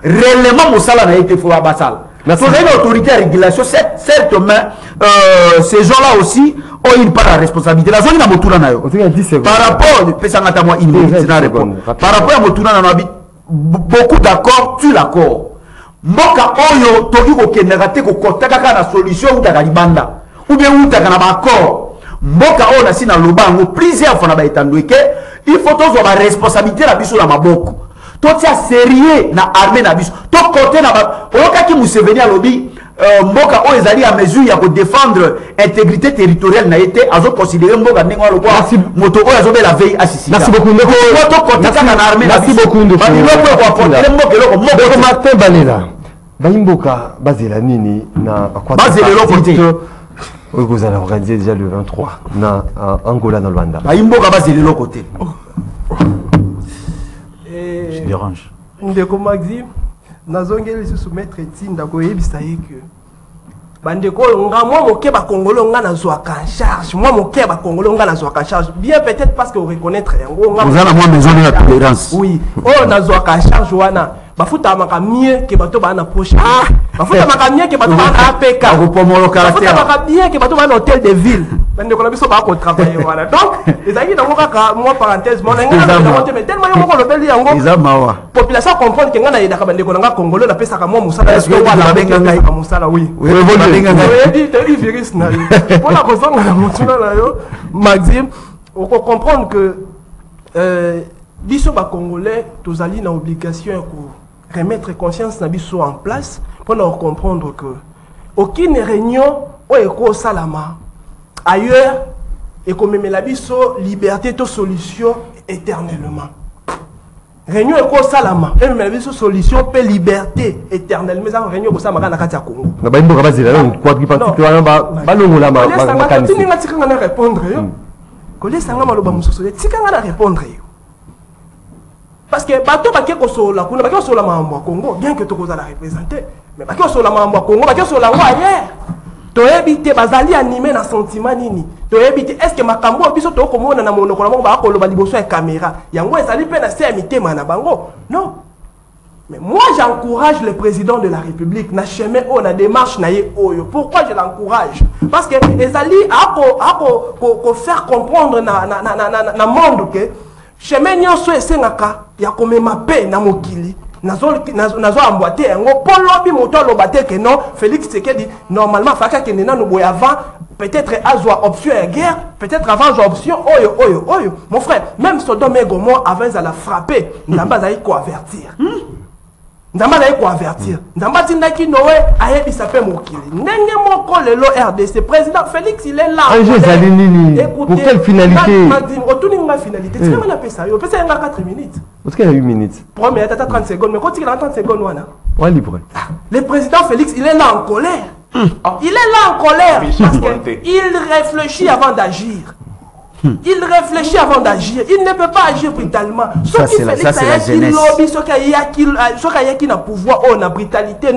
réellement mosala n'a été fort basal. Mais pour une autorité à régulation, certes, mais ces gens-là aussi ont une part de responsabilité. La zone est par rapport, par rapport à Motuna Nanabi, beaucoup d'accords tue l'accord. Mboka oyo toki kokendaka te kokota kaka na solution utaka libanda ou bien utaka na accord. Mboka oyo nasi na lobango plusieurs fois na baetandweke il faut tous avoir responsabilité na biso na maboko. Totia sérieux na armée na biso. To côté na oyokaki Museveni alobi mboka oyo ezali à mesure ya ko défendre intégrité territoriale na été azo considérer mboka ndenge wa lokwa moto oyo azo la veille assisi. Merci beaucoup ndeko. To côté kana na armée na biso. Merci beaucoup ndeko. Ba biloko ko apporter mboka eloko Ndeko Martin Balela. Baimboka bazela nini na kwa bazela eloko te. Vous allez organiser déjà le 23 na Angola na Luanda. Baimboka bazela eloko te. Je dérange. Ndeko Maxime nazongeli sous maître Tinda ko yebisa que bandeko nga moi moke ba congolais nga nazwa en charge moi moke ba congolais nga nazwa en charge bien peut-être parce que vous reconnaître yango nga vous allez moi maison de la tolérance. Oui oh nazwa en charge wana bafuta maka mieux que bato ba na poche bafuta maka mieux que bato ba na APK repomolo caractère bafuta maka bien que bato ba na hôtel de ville bandeko na biso ba ko travailler voilà donc ezaki na kaka moi parenthèse mon nga na monter mais tellement yo ko lobeli yango izamawa population comprendre que nga na yedaka bandeko na nga congolais na pesa ka moi musala est-ce que wala benga ngai musala oui oui virus na yo pour la raison na mutuna na yo Maxime on peut comprendre que biso ba congolais tozali na obligation ko remettre conscience na biso en place pour leur comprendre que aucune réunion o eko salama ailleurs et comme la biso liberté to solution éternellement réunion eko salama et même la biso solution pe liberté éternellement ça réunion ko salama na kati ya Congo na baimboka bazela na quadripartite wana ba longola ma makanisi tinga tikanga na répondre yo ko lesanga maloba mususu tikanga na répondre yo parce que bato baki kosola kuna baki kosola mambo Congo bien que tokoza la représenter mais baki kosola mambo Congo baki kosola ngo ailleurs toyebi te bazali animé na sentiment nini toyebi te est-ce que makambo biso to komona na monoko na bango ba koloba liboso ya caméra yango ezali pe na se mitema na bango non mais moi j'encourage le président de la République na chemin o na démarche na ye oyo pourquoi je l'encourage parce que ezali ako faire comprendre na monde que chemin nyonso esengaka ya komema pe na mokili nazo emboîté yango polobi moto lobate que non Félix Tshisekedi normalement faka que nena no boya avant peut-être azwa option ya guerre peut-être avant option oyo mon frère même Sodome et Gomorrhe avant à la frapper ndamba za ko avertir ndamba za ko avertir ndamba tindaki Noé ayebisa pe mokili ndenge moko lelo RDC président Félix il est là pour quelle finalité retourner la finalité tu m'as appelé ça yo pesa nga 4 minutes parce qu'il y a 8 minutes première tata 30 secondes mais quand il a 30 secondes wana ouais libre le président Félix il est là en colère il est là en colère parce qu'il réfléchit avant d'agir. Il réfléchit avant d'agir. Il ne peut pas agir brutalement. Ça, c'est la jeunesse. Qui n'a pouvoir, on a brutalité,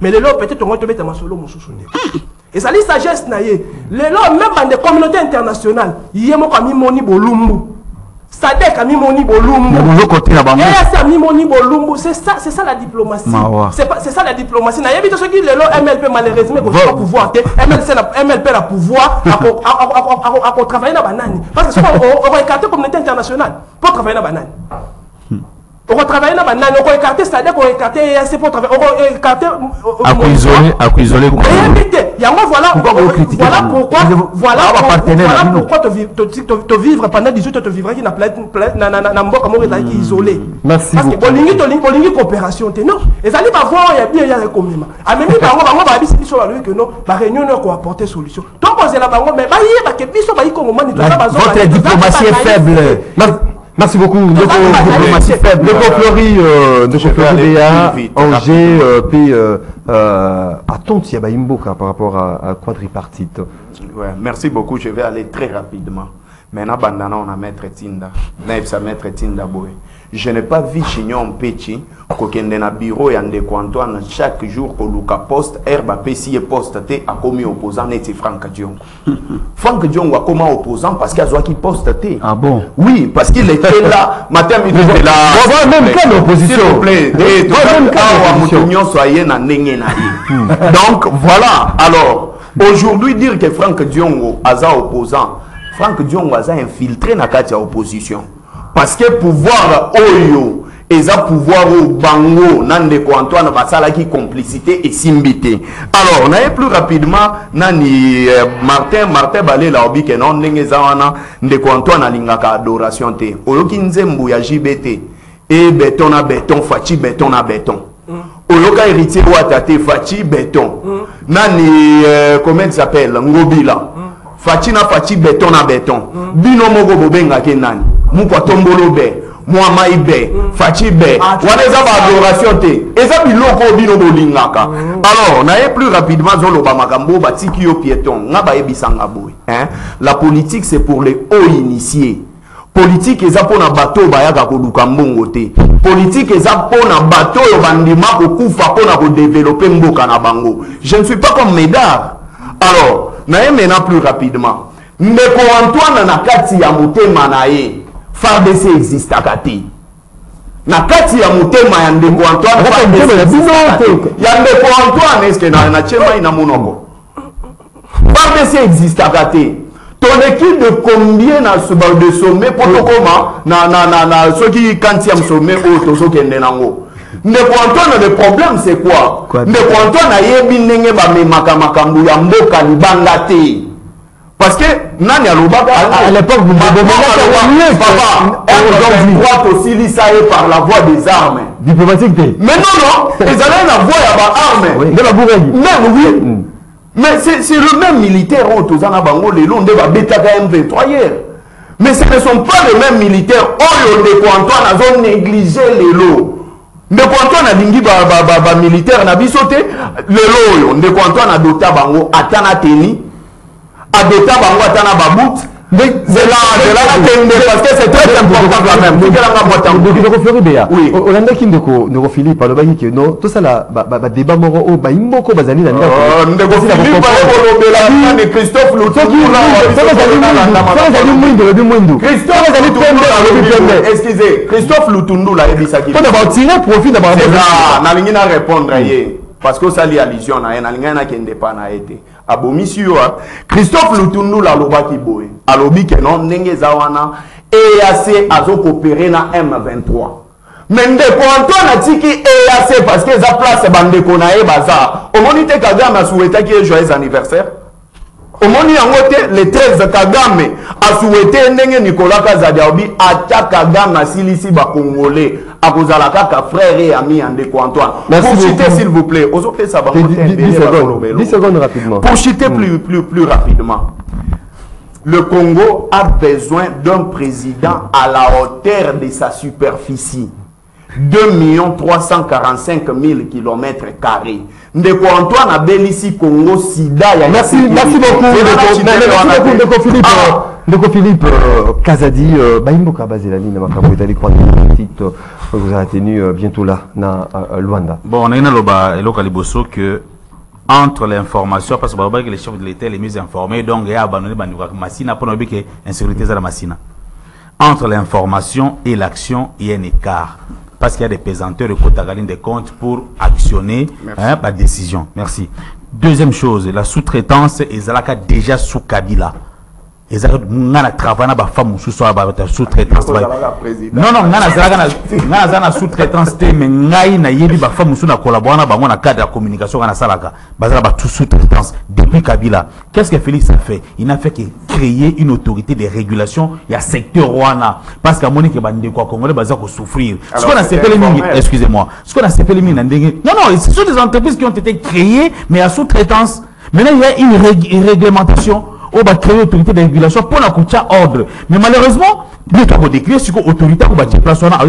mais les lots peut-être on va te mettre ma solo. Et ça, les sagesse, les lots, même dans des communautés internationales, il y a un moni bolumbu. Sadek a mis moni bolumbu. C'est ça la diplomatie. C'est ça la diplomatie. Il y a des gens qui les lots MLP malheureusement pas pouvoir. MLP la pouvoir à travailler dans la banane. Parce que on va écarter la communauté internationale pour travailler dans la banane. On va travailler dans la banane. On va écarter Sadek, on va écarter EAC pour travailler. On va écarter. À isoler. Voilà pourquoi te vivre pendant 18 ans, te vivre qui n'a pas isolé. Merci parce que bolingi coopération non et ça va voir il y a bien il y a comme a même on va biso sur la que non ba réunion ko apporter solution donc on c'est la bango mais ba yeba ke biso ba iko moment votre diplomatie est faible. Merci beaucoup. Diplomatie faible. De Fleury Angers, puis attends, il y a Baimboka par rapport à quadripartite. Ouais, merci beaucoup. Je vais aller très rapidement. Maintenant, bandana, on a maître Tinda. Naïfsa maître Tinda Boy. Je n'ai pas vu Chignon Petit, qu'aucun de bureau et en Antoine chaque jour que Luka poste, herbe PC poste à commis opposant et Franck Dion. Franck Dion a comment opposant parce qu'il y a qui poste. Ah bon? Oui, parce qu'il était là. Matin, il était là. Même quelle opposition? S'il vous plaît. Donc voilà. Alors, aujourd'hui, dire que Franck Dion a opposant, Franck Dion a infiltré dans la opposition. parce que pouvoir oyo eza pouvoir au bango nande ko Antoine basala qui complicité et simbité. Alors na plus rapidement nani Martin balé la obi que non ndengeza wana ndeko Antoine alingaka adoration te oyoki nzembo ya JBT et béton na béton fachi béton na béton oyoka héritier watate fachi béton nani comment il s'appelle Ngobila fachi na fachi béton na béton bino moko bobenga ke nani mukwa tombolo be Moama Ibe, Fachi Be, Waneza ba adoration te. Eza biloko bino bolingaka. Alors, na plus rapidement zolo ba makambo ba tiki yo piéton, nga ba ebisanga boy. Hein? La politique c'est pour les hauts initiés. Politique eza pona bateau ba yaka ko luka mbongo te. Politique eza pona bateau yo bandima ko kufa pona ko développer mboka na bango. Je ne suis pas comme Médard. Alors, na maintenant plus rapidement. Ndeko Antoine na kati ya motema na ye. FARDC existe à Kati. Na kati ya mutema ya ndeko Antoine ya ndeko Antoine est-ce que na chema ina monoko. FARDC existe à Kati. Ton équipe de combien na de sommet pour comment na ceux qui quand il y a sommet au tozo kende nango. Ndeko Antoine le problème c'est quoi? Ndeko Antoine a yebi ndenge ba memaka makambu ya mboka libanga te. Parce que Nani Alobaba à l'époque vous papa aussi lissaé par la voie des armes diplomatique. Mais non, ils allaient la voie à armes. De la Bourgogne. Même oui. Mais c'est le même militaire au Tozana Bango les longs de la bêta M23 hier. Mais ce ne sont pas les mêmes militaires. Oh de Antoine a zone négligé les lots. De Antoine a dingi ba militaire na bisoté les lots. De Antoine a doté Bango atana teni. Adota bango atana babout mais c'est là parce que c'est très important quand même tu la boîte en ndeko Floribea oui olanda kindeko ndeko Philippe alobaki que non tout ça là ba débat moro o ba imboko bazali na ndeko Philippe ba olobela ni Christophe Lutundu Christophe Lutundu excusez Christophe Lutundu la ebisaki on va tirer profit d'abord na lingi na répondre yé parce que ça li allusion na lingi na kende pa na été Abomisio Christophe Lutundu la loba ki boy alobi ke non ndenge zawana EAC azo coopérer na M23 mais ndeko Antoine atiki EAC parce que za place bande konae baza omonite Kagame a souhaité que joyeux anniversaire omoni yangote le 13 Kagame a souhaité ndenge Nicolas Kazadiaobi ata Kagame asilisi ba congolais akozala kaka frère et ami ndeko Antoine. Pour citer s'il vous plaît, 10 secondes rapidement. Pour citer plus rapidement. Le Congo a besoin d'un président à la hauteur de sa superficie. 2 345 000 km². Ndeko Antoine a belisi Congo Sida. Merci beaucoup Ndeko Philippe. Ndeko Philippe Kazadi Baimboka Bazelani na makambo etali kwa petite vous avez tenu bientôt là na Luanda. Bon on a une loba eloka liboso que entre l'information parce que les chefs de l'État les mieux informés donc il y a abandonné bandura Massina pour ne que insécurité à la Massina. Entre l'information et l'action il y a un écart parce qu'il y a des pesanteurs de Kotagaline des comptes pour actionner par décision. Merci. Deuxième chose, la sous-traitance est déjà sous Kabila. Et ça ngana travailler na ba femme sous soit ba sous-traitance non ngana na sous-traitance te mais ngai na yebi ba femme sous na collaborer na bango na cadre de communication na salaka bazala ba sous-traitance depuis Kabila. Qu'est-ce que Félix a fait? Il n'a fait que créer une autorité de régulation il y a secteur Rwanda parce que monique bande quoi congolais bazako ko souffrir ce qu'on a fait les mines excusez-moi ce qu'on a fait les mines non ce sont des entreprises qui ont été créées mais à sous-traitance maintenant il y a une réglementation on va créer l'autorité de régulation pour la coûter ordre. Mais malheureusement, le cas de décrire sur l'autorité qui va déplacer à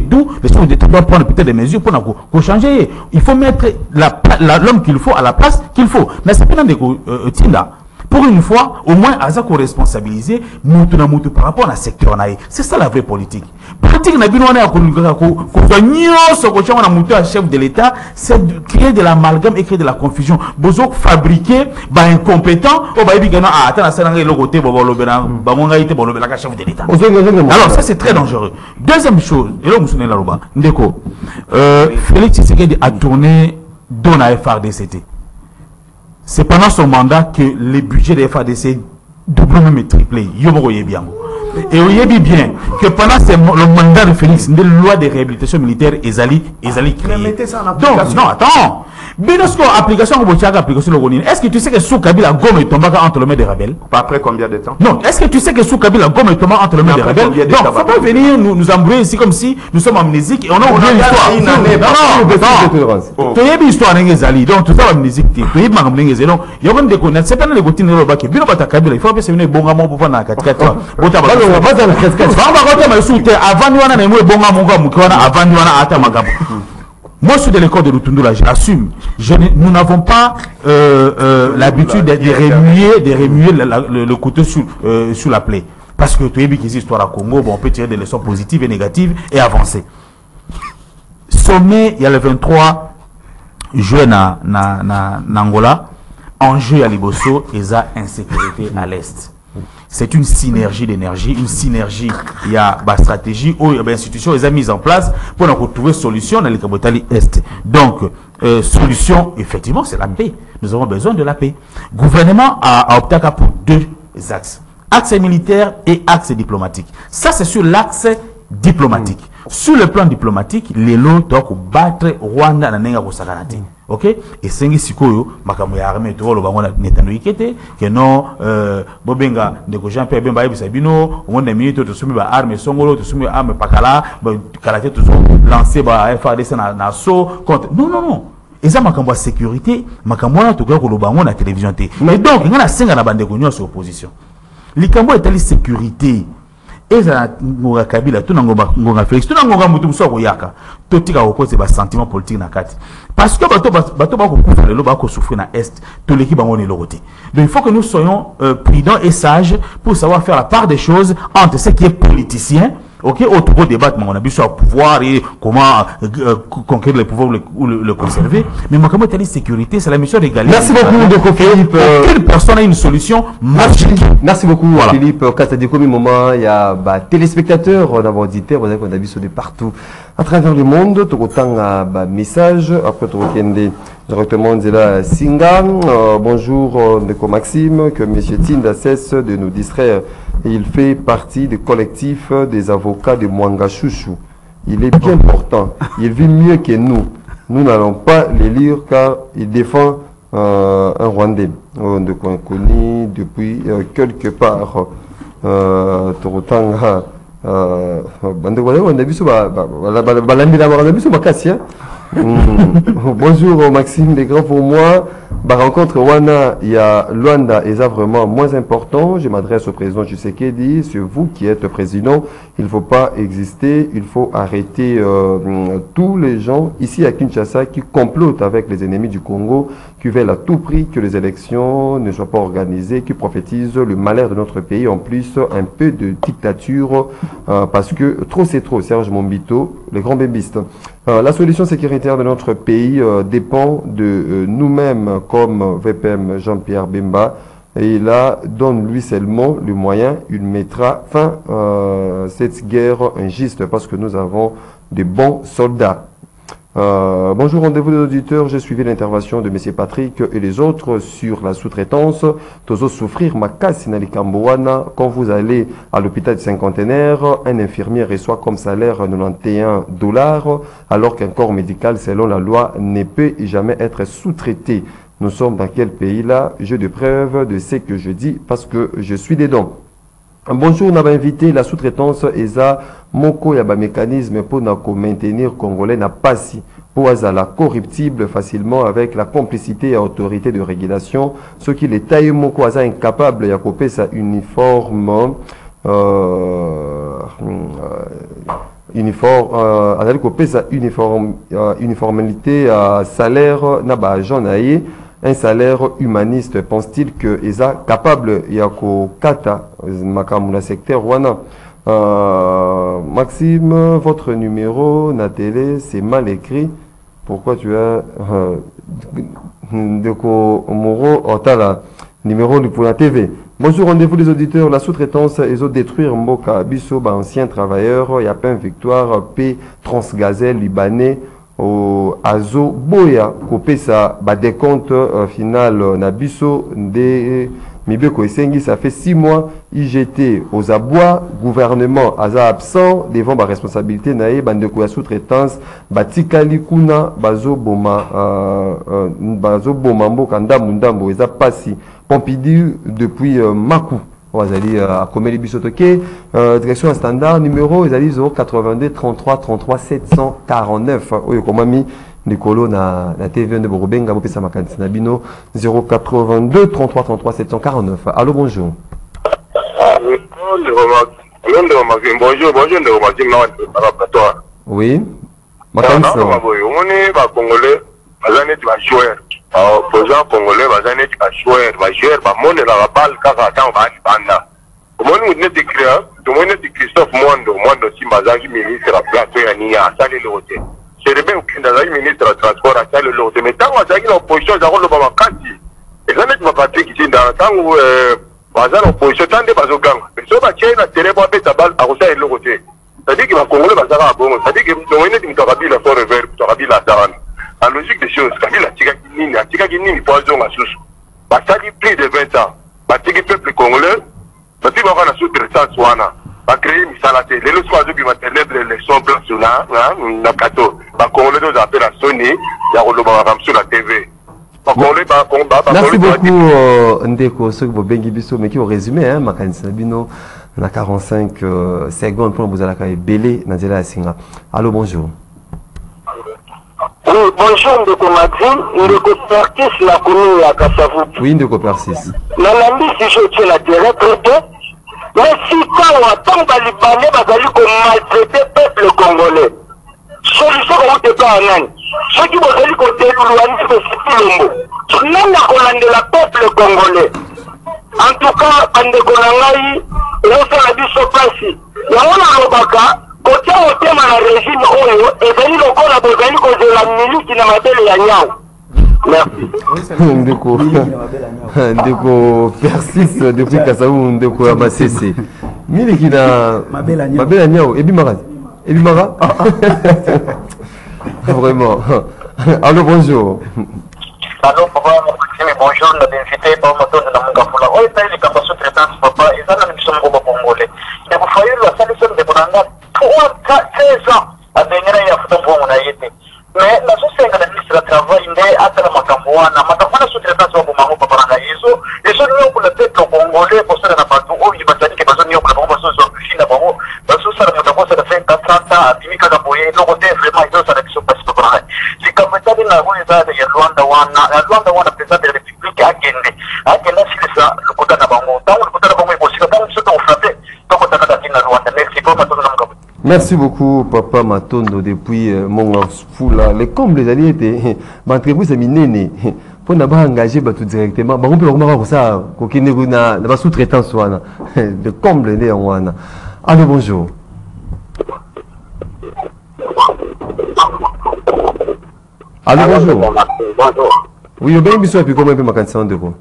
d'où les choses doivent prendre peut-être des mesures pour changer. Il faut mettre l'homme qu'il faut à la place qu'il faut. Mais c'est pas dans des Tinda. Pour une fois, au moins, à ça qu'on responsabiliser, par rapport à la secteur. C'est ça la vraie politique. Politique, chef de l'État, c'est de créer de l'amalgame et créer de la confusion. Besoin fabriquer, incompétent, chef de l'État. Alors, ça, c'est très dangereux. Deuxième chose, et là, Félix Tshisekedi a tourné dans la FARDC. C'est pendant son mandat que les budgets des FADC doublement triplé. Et vous voyez bien que pendant le mandat de Félix, une loi de réhabilitation militaire Ezali créée. mettez ça en Donc, application. non, attends. Binosco, application, est-ce que tu sais que sous Kabila, Gomme et Tombaka entre les mains des rebelles? Après combien de temps? Non, est-ce que tu sais que sous Kabila, Gomme et Tombaka entre les mains des Après rebelles? combien Donc, d'états faut pas venir nous embrouiller ici comme si nous sommes amnésiques et on a oublié l'histoire. une année, Non, tu as l'histoire d'Ezali, donc tout ça amnésique. Tu as eu ma amnésie, donc il y a même des connaissances. C'est pas dans les bottines de l'Obaki. Bino Bata Kabila, il faut que c'est une bonne amont pour faire la 4-4. Avant nous, on a un bon amont, avant nous, on a atteint ma gamme. Moi, je suis de l'école de Lutundula, j'assume. Nous n'avons pas l'habitude de remuer le couteau sous la plaie. Parce que tu as vu qu'il y a une histoire à Congo, bon, on peut tirer des leçons positives et négatives et avancer. Sommet, il y a le 23 juin en Angola. Enjeu à Liboso et la insécurité à l'Est. C'est une synergie d'énergie, une synergie. Il y a une stratégie où il y a une institution qui est mise en place pour trouver solution dans les Kabotali Est. Donc, solution, effectivement, c'est la paix. Nous avons besoin de la paix. Le gouvernement a opté pour deux axes. Axe militaire et axe diplomatique. Ça, c'est sur l'axe diplomatique. Sur le plan diplomatique, les lots doivent battre Rwanda dans Nenga Kosakanati. Ok? Et Sengi Sikoyo, Makamu ya armée, tu vois, le bango Netano Ikete, que non, Bobenga, de Jean-Pierre Bemba Sabino, au moins des minutes, tu soumets armes Songolo, tu soumets armes Pakala, Karaté, tu lancé FARDC na so, contre. Non, non, non. Et ça, Makambo sécurité, Makambo na Togo, le bango na télévision. Mais donc, il y a la Senga na bande de sur opposition. Likambo est allé sécurité. Et ça, Ngoga Kabila, tout Ngoga Félix, tout Ngoga Moutou Moussou Yaka, tout tika opposé bas sentiment politique na kati. Parce que bateau ba koufra le ba ko souffrir na est, tout l'équipe bango ne l'autre. Donc il faut que nous soyons prudents et sages pour savoir faire la part des choses entre ce qui est politicien. Ok, autre débat, on a vu sur le pouvoir et comment conquérir le pouvoir ou le conserver. Mais moi, comme état de sécurité, c'est la mission d'égalité. Merci beaucoup, Doko Philippe. Quelle personne a une solution magique? Merci beaucoup, voilà. Philippe. Quand tu as dit moment, il y a téléspectateurs, on a auditeurs, on a vu de partout à travers le monde. Tu as un message. Après, tu as directement de la Singa. Bonjour, Doko Maxime, que M. Tinda cesse de nous distraire. Et il fait partie du collectif des avocats de Mwangachouchou. Il est bien important. Il vit mieux que nous. Nous n'allons pas les lire car il défend un Rwandais. On le connaît depuis quelque part. Bonjour Maxime, des grands pour moi. Rencontre Wana, il y a Luanda et ça vraiment moins important. Je m'adresse au président Tshisekedi, c'est vous qui êtes président. Il ne faut pas exister, il faut arrêter tous les gens ici à Kinshasa qui complotent avec les ennemis du Congo, qui veulent à tout prix que les élections ne soient pas organisées, qui prophétisent le malheur de notre pays. En plus, un peu de dictature parce que trop c'est trop. Serge Mombito, les grands bébistes. La solution sécuritaire de notre pays dépend de nous-mêmes, comme VPM Jean-Pierre Bemba. Et là, donne-lui seulement le moyen, il mettra fin à cette guerre injuste parce que nous avons de bons soldats. Bonjour, rendez-vous des auditeurs. J'ai suivi l'intervention de M. Patrick et les autres sur la sous-traitance. Tozo souffrir ma casse Kambouana. Quand vous allez à l'hôpital du cinquantenaire, un infirmier reçoit comme salaire $91, alors qu'un corps médical, selon la loi, ne peut jamais être sous-traité. Nous sommes dans quel pays là? J'ai de preuves de ce que je dis parce que je suis dedans. Bonjour, on a invité la sous-traitance ESA Moko Yaba mécanisme pour maintenir Congolais n'a pas si pour la corruptible facilement avec la complicité et autorité de régulation. Ce qui les taille Moko Aza incapable de couper sa uniforme uniformité à salaire n'a Jean Naïe. Un salaire humaniste, pense-t-il que ESA capable yako kata makamuna secteur wana. Maxime, votre numéro na télé c'est mal écrit. Pourquoi tu as Deko Moro Otala numéro pour la TV? Bonjour, rendez-vous des auditeurs. La sous-traitance et autres détruire Mboka Bisso, ancien travailleur, Yapin Victoire, P Transgazel Libanais. Au Azo Boya, coupé sa décompte final Nabiso de Mibeko Essengi, ça fait 6 mois, IGT aux abois, gouvernement aza absent, devant ma responsabilité, nae, bandeko ya sous-traitance, batikali kuna, bazo boma mboka ndambo, eza pasi, Pompidou, depuis Makou. Wazali à Komeli Bisotoke, direction standard numéro, ils allaient 082 33 33 749. Oyo komami Nicolo na TV de Borobenga, Bopesa Makanti Nabino, 082 33 33 749. Allô, bonjour. Bonjour, Oui. Makanti. On est Congolais, opposant congolais bazane ba joueur ba monde la balle kaka tant ba banda comment nous décrire tout monde dit Christophe Mondo Simba Zangi ministre la plateau ya nia sale lote c'est le même qui dans ministre de transport à sale lote mais tant que l'opposition za ko lo ba makati et ça n'est pas Patrick ici dans tant où bazane opposition tant de bazogang mais so ba tient la télé ba beta balle à ça le lote c'est-à-dire que ba congolais bazara bon c'est-à-dire que nous on est dit Kabila for rever Kabila Daran. En logique des choses, Kabila Tigakini, poison à sous. Basali plus de 20 ans. Batigi peuple congolais, Bati va avoir la sous-traitance Wana. Va créer Misalate. Les autres oiseaux qui vont tenir de l'élection place là, Nakato. Va congolais nous appelle à Sony, Yaroloba sur la TV. Merci beaucoup, Ndeko, ceux qui vont bien Gibiso, mais qui ont résumé, hein, Makanisi Nabino, on a 45 secondes pour vous aller belé, Nazela Singa. Allô, bonjour. Oui, bonjour Ndeko Maxime, Ndeko Persis la commune à Kassavou. Oui, Ndeko Persis. Nanambi si je tiens la terre traité, mais si quand on attend Balibanais, Bazali qu'on maltraiter le peuple congolais. Solution qu'on ne peut pas en Inde. Ceux qui vont dire qu'on délouane, c'est Lombo. Même la colonne de la peuple congolais. En tout cas, Ndeko Nangaï, on fait la vie sur place. Il y a un Lobaka. Côté au thème à la régime Oyo, et venir encore à Bozali cause de la milice qui n'a pas de Yanyao. Merci. Ndeko Persis depuis Kassavou, Ndeko Amasese. Mili qui n'a Mabel Agnao, Ebimara. Vraiment. Allô, bonjour. Allô, papa, bonjour, nous avons invité par moto de la Mungafula. Oui, c'est les capacités de traitance, papa, et ça, nous sommes au Congolais. Et vous voyez la solution de Bonanga. 16 ans à venir à Yafutambo, on a été. Mais la société de la ministre du Travail, il est à la Matamboana, Matamboana sous-traitance au Mamou Paparanga Yeso, et ce lieu pour le peuple congolais, pour ça, n'a pas tout, il va dire que besoin de pour la bombe sur le Chine, parce que ça, la Matambo, ça fait 30 ans, à Timika Gaboye, non, on est vraiment, ils ont ça, qui sont passés par là. C'est comme ça, il y a Luanda Wana, président de la République, à Gende, c'est ça, le côté de la Bango, tant le côté de la Bango est possible, tant que ce qu'on frappé, tant qu'on a dit la Rwanda, merci beaucoup, merci beaucoup, Papa Matondo, depuis mon Fula. Les combles, les alliés étaient. M'entrez-vous, c'est minéné. Pour n'a pas engagé tout directement. On peut remarquer ça, qu'on n'a pas sous-traitance. Les combles, les Wana. Allô, bonjour. Allô, bonjour. Oui, au bien, bisous, et puis comment on peut ma candidature de vous?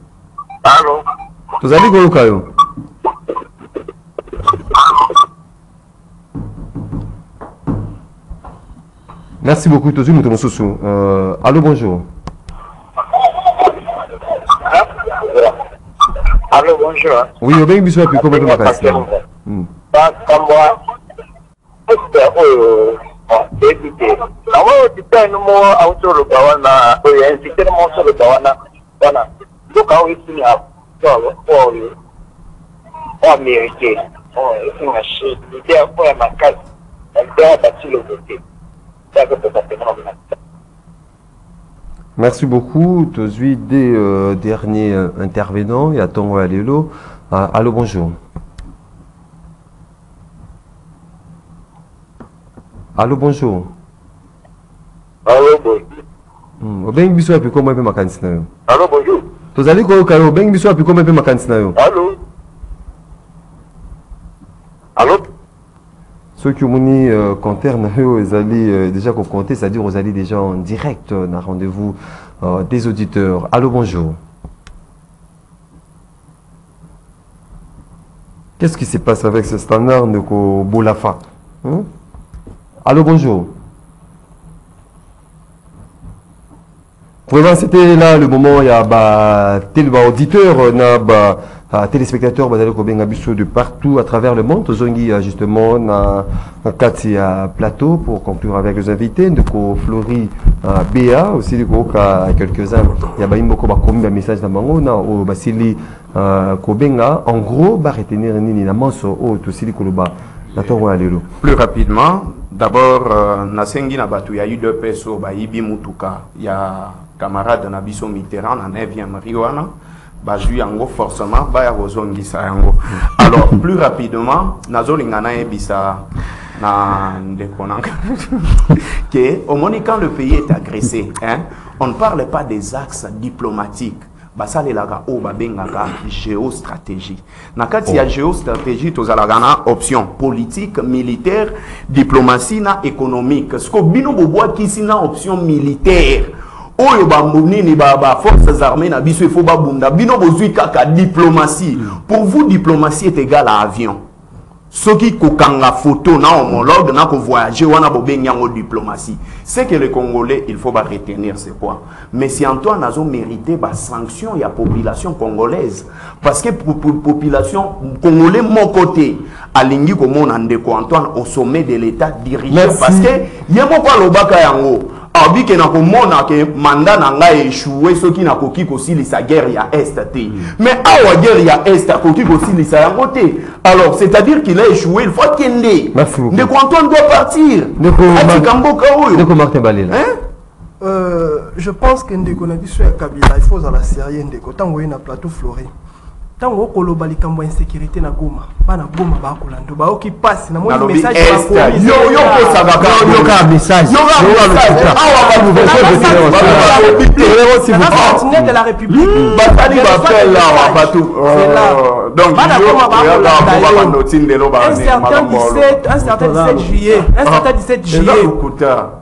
Allô. Vous allez go au merci beaucoup, Tozu Moutomosousou. Allô, bonjour. Allô, bonjour. Oui, au bien, bisous, et puis comment on peut ma candidature? Merci beaucoup. Je suis des derniers intervenants. Il y a Tongo Alelo. Allô, bonjour. Allô, bonjour. Allô, bonjour. Bien, bisous, et puis comment on peut ma candidature? Allô, bonjour. Vous allez go au Cairo. Bien, bisous, et puis comment on peut ma candidature? Allô. Allô. Ceux qui ont mis compteur, ils allaient déjà compter, c'est-à-dire qu'ils allaient déjà en direct dans rendez-vous des auditeurs. Allô, bonjour. Qu'est-ce qui se passe avec ce standard de Bolafa? Allô, bonjour. Vraiment, c'était là le moment, il y a tel auditeur, téléspectateurs bazali kobenga biso de partout à travers le monde. Zongi justement na kati ya plateau pour conclure avec les invités de Flori Béa aussi de quelques-uns ya baimoko ba komi message na bango na o basili kobenga en gros ba retenir nini na manso o to sili koloba na toro alelo. Plus rapidement, d'abord nasengi na batu ya eu deux peso ba ibi mutuka ya camarade na biso Mitterrand na 9e Riwana. Bajui yango forcément baya kozongisa yango. Alors plus rapidement nazolingana ebisa na ndekonanga que au moment quand le pays est agressé, hein, on ne parle pas des axes diplomatiques. Basalelaka o babengaka géostratégie. Na kati ya géostratégie tozalaka na option politique, militaire, diplomatie na économique. Ce que bino boboa kisi na option militaire. Oyo ba monini ba forces armées na biso il faut ba bunda bino bozui kaka diplomatie. Pour vous diplomatie est égal à avion. Ce qui kokanga photo na homologue na ko voyager wana bobengi yango diplomatie. C'est que les Congolais il faut ba retenir ces points. Mais si Antoine nazo mérité ba sanction ya population congolaise parce que pour population congolais mon côté alingi komona ndeko Antoine au sommet de l'état dirigé parce que yemo kwa lobaka yango abike na komona ke mandat na nga échoué ce qui na koki kosili sa guerre ya est té mais awa guerre ya est koki kosili sa yango té alors c'est-à-dire qu'il a échoué il faut kende ndeko Antoine doit partir ndeko Martin Balela je pense que ndeko na biso ya Kabila il faut la série ndeko tango na plateau Flori tango koloba likambo insécurité na Goma bana Goma ba kolando ba oki passe na moi message ba yo posa ba ka message awa ba nouvelle de la République batali ba appel là ba batou donc bana Goma ba kolando un certain 17 juillet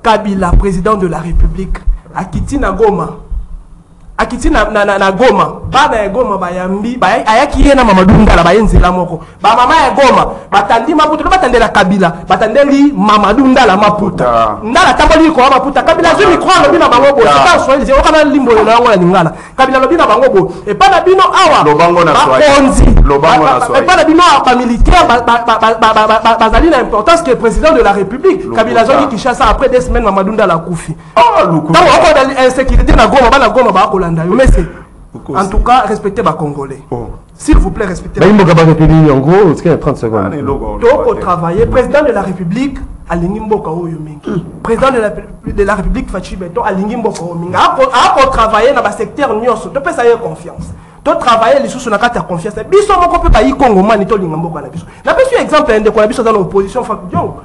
Kabila président de la République akiti na Goma akiti na Goma bana ya Goma bayambi ayaki ye na Mamadou Ndala bayenzela moko ba mama ya Goma batandi Maputa batandela Kabila batandeli Mamadou Ndala Maputa Ndala tamboli ko Maputa Kabila zumi ko na bina bango bo pas soyez o kana limbo na yango ya Lingala Kabila lo bina bango bo e pa na bino awa lo bango na soyez lo bango na soyez e pa na bino ba militaire bazali na importance que président de la République Kabila zoni Kinshasa après 2 semaines Mamadou Ndala kufi donc on a insécurité na Goma bana Goma ba mais en tout cas, respectez les Congolais. S'il vous plaît, respectez les Congolais. En gros, c'est 30 secondes. Donc, au travail, président de la République, Alingi Mboka Oyomingi. Président de la République, Fachi Beto, Alingi Mboka Oyomingi. À travailler dans le secteur Nyos, tu peux savoir confiance. Tu travailles les sous la carte de confiance. Biso moko pe ba yi Congo mani to linga mboka na biso. Na biso exemple de ko na biso dans l'opposition faction.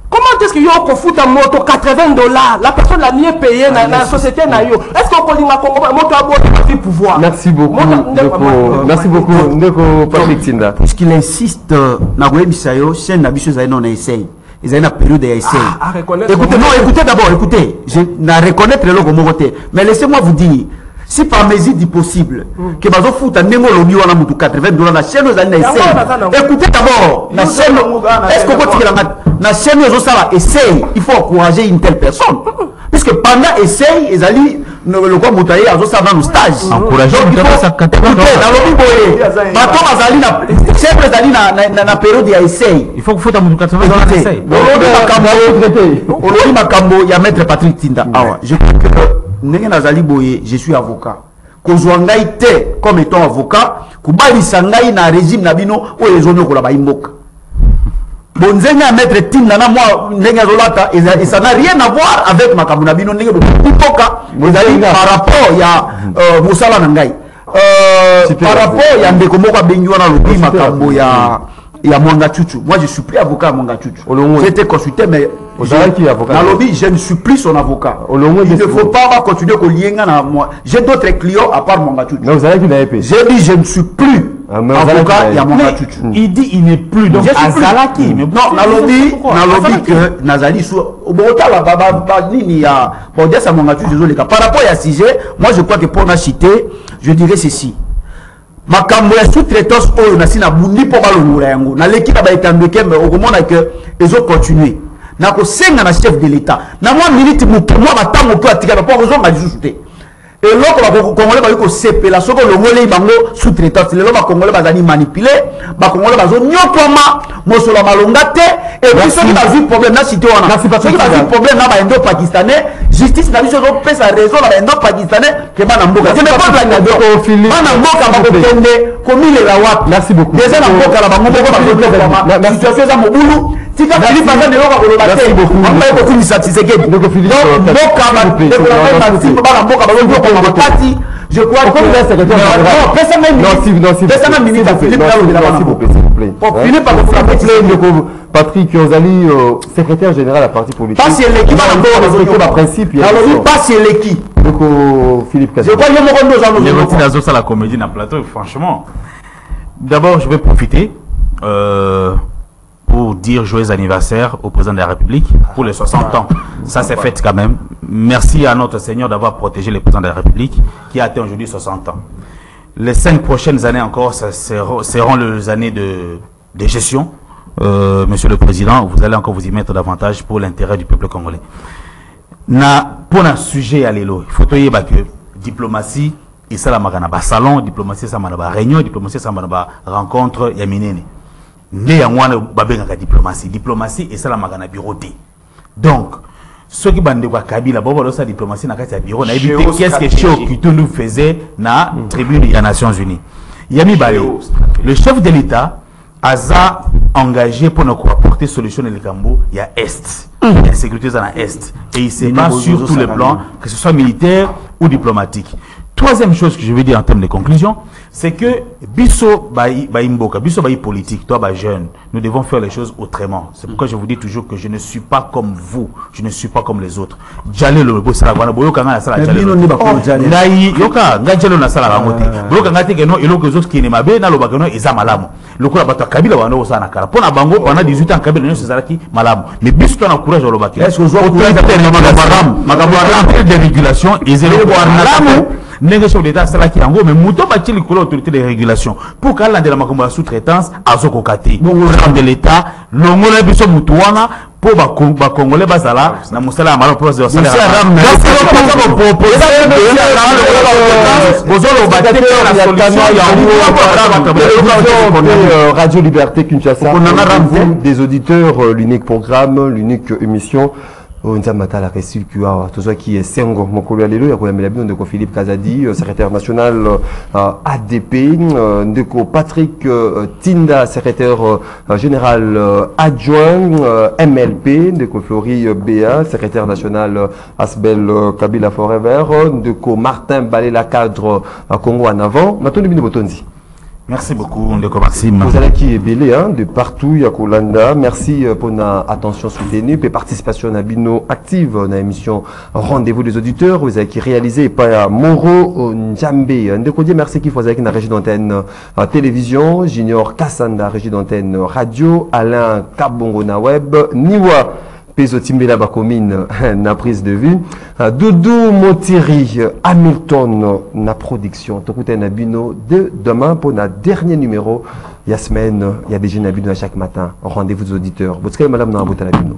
Comment est-ce que yo ko futa moto $80? La personne la mieux payée dans la société na yo. Est-ce qu'on peut linga Congo moto abo le pouvoir? Merci beaucoup. Merci beaucoup ndeko Patrick Tinda. Puisqu'il insiste na goyebisa yo chaîne na biso za non essaye. Ils ont une période d'essai. Écoutez, non, écoutez d'abord, écoutez. Je n'ai reconnaître le logo côté. Mais laissez-moi vous dire, si par mesure du possible, que bazo fouta nengo lobi wana mutu $80 na chaîne aux années essai. Écoutez d'abord, la chaîne, est-ce qu'on peut dire la chaîne aux ça essaye, il faut encourager une telle personne. Parce que pendant essai, ils allaient le quoi moutailler à ça dans le stage. Encourager une ça dans lobi boye. Bato bazali na chaîne bazali na période d'essai. Il faut que faut mutu $80 d'essai. Olobi makambo ya maître Patrick Tinda. Ah je crois que je suis avocat. Kozwangai te comme étant avocat, kubalisa ngai na régime na bino o ezono ko la ba imboka. Bonzenga maître Tinda na moi ndenge zolata et ça n'a rien à voir avec makambo na bino ndenge bokoka par rapport ya musala na ngai. Par rapport ya ndeko moko bengi wana lobi makambo ya Mwanga Chuchu. Moi je suis plus avocat à Mwanga Chuchu. J'ai été consulté mais dans lobby, je ne suis plus son avocat. Il ne faut pas continuer à lier à moi. J'ai d'autres clients à part Mwanga Chuchu. J'ai dit je ne suis plus avocat à Mwanga Chuchu. Il dit il n'est plus donc Azalaki. Non, dans lobby que Nazali sous par rapport à sujet, moi je crois que pour la citer, je dirais ceci. Makambo ya sous-traitance oyo na sina bundi po balongula yango na l'équipe ba etambeke mais okomona que ils ont continué na ko senga na chef de l'état na moi minute mutu moi batango to atika pa kozonga lisusu te et l'autre congolais va dire sepela soko longolé bango sous-traitance les loba congolais bazali manipuler ba congolais bazo nyokoma mosolo malonga te et puis ceux qui va vivre problème na cité wana ceux qui va vivre problème na ba indo pakistanais justice na biso zo pesa raison na ba indo pakistanais que bana mboka c'est pas la ngado bana mboka ba ko kende komile la wapi merci beaucoup déjà na mboka la bango mboka ba ko situation za mobulu tika Philippe Bazan de loka ko loba te amba ko kumisa Tshisekedi donc Philippe mboka ba bana mboka ba ko makati je crois que le secrétaire non personne même ministre Philippe s'il vous plaît Philippe pas vous Patrick Ozali secrétaire général à parti politique pas si l'équipe va principe alors pas si l'équipe donc Philippe je crois que les motivations ça la comédie dans plateau franchement d'abord je vais profiter pour dire joyeux anniversaire au président de la République pour les 60 ans. Ça c'est fait quand même. Merci à notre Seigneur d'avoir protégé le président de la République qui a atteint aujourd'hui 60 ans. Les 5 prochaines années encore seront les années de gestion. Monsieur le Président, vous allez encore vous y mettre davantage pour l'intérêt du peuple congolais. Pour un sujet à l'élo, il faut que diplomatie, et ça la magana salon, diplomatie ça la réunion, diplomatie ça la rencontre yaminene. Diplomatie et ça la magana bureauté. Donc, ceux qui bandent quoi Kabila, bobo sa diplomatie na kati ya bureau na éviter qu'est-ce que Chio Kitundu faisait na tribune des Nations Unies. Yami Balé, le chef de l'État a engagé pour nous apporter solution dans le Cambo, il y a Est, il y a sécurité dans l'Est et il se bat sur tous les plans, que ce soit militaire ou diplomatique. Troisième chose que je veux dire en termes de conclusion, c'est que biso baimboka, biso baï politique, toi bah jeune, nous devons faire les choses autrement. C'est pourquoi je vous dis toujours que je ne suis pas comme vous, je ne suis pas comme les autres. Djale le bo sala wana boyoka nga sala djale. Ngai yoka nga djale na sala bangote. Boyoka nga teke no eloko autres qui ne mabe na lobaka no eza malamu. Lokola bato kabila wana osana kala. Pona bango pendant 18 ans kabila no sezalaki malamu. Mais biso to na courage au lobaki. Est-ce que vous avez des régulations et zéro malamu? N'est-ce pas l'État salaki yango mais muto bati likolo autorité de régulation pour qu'elle de la makombo la sous-traitance azoko kati bon de l'État longola biso mutu wana pour ba congolais bazala na musala amalo pour de salaire Radio Liberté Kinshasa des auditeurs l'unique programme l'unique émission Nzamata la recirculaire tout ça qui est Sengo Mokolo Alelo ya koya melabino de Philippe Kazadi secrétaire national ADP de Patrick Tinda secrétaire général adjoint MLP de Flori Béa secrétaire national Asbel Kabila Forever de Martin Balela cadre Congo en avant Matondi Bino Botonzi. Merci beaucoup, Ndeko Maxime. Vous allez qui est belé de partout, Yakolanda. Merci pour votre attention soutenue et participation à Bino active dans l'émission Rendez-vous des auditeurs. Vous avez qui réalisé par Moro Njambe. Ndeko Dieu, merci qui faisait qui na régie d'antenne télévision, Junior Kassanda régie d'antenne radio, Alain Kabongo na web, Niwa Peso Timbela Bakomine na prise de vue, Doudou Motiri Hamilton na production. Tokute na bino de demain pour notre dernier numéro. Il y a semaine, il y a des jeunes à bino à chaque matin. Rendez-vous aux auditeurs. Votre madame na bino.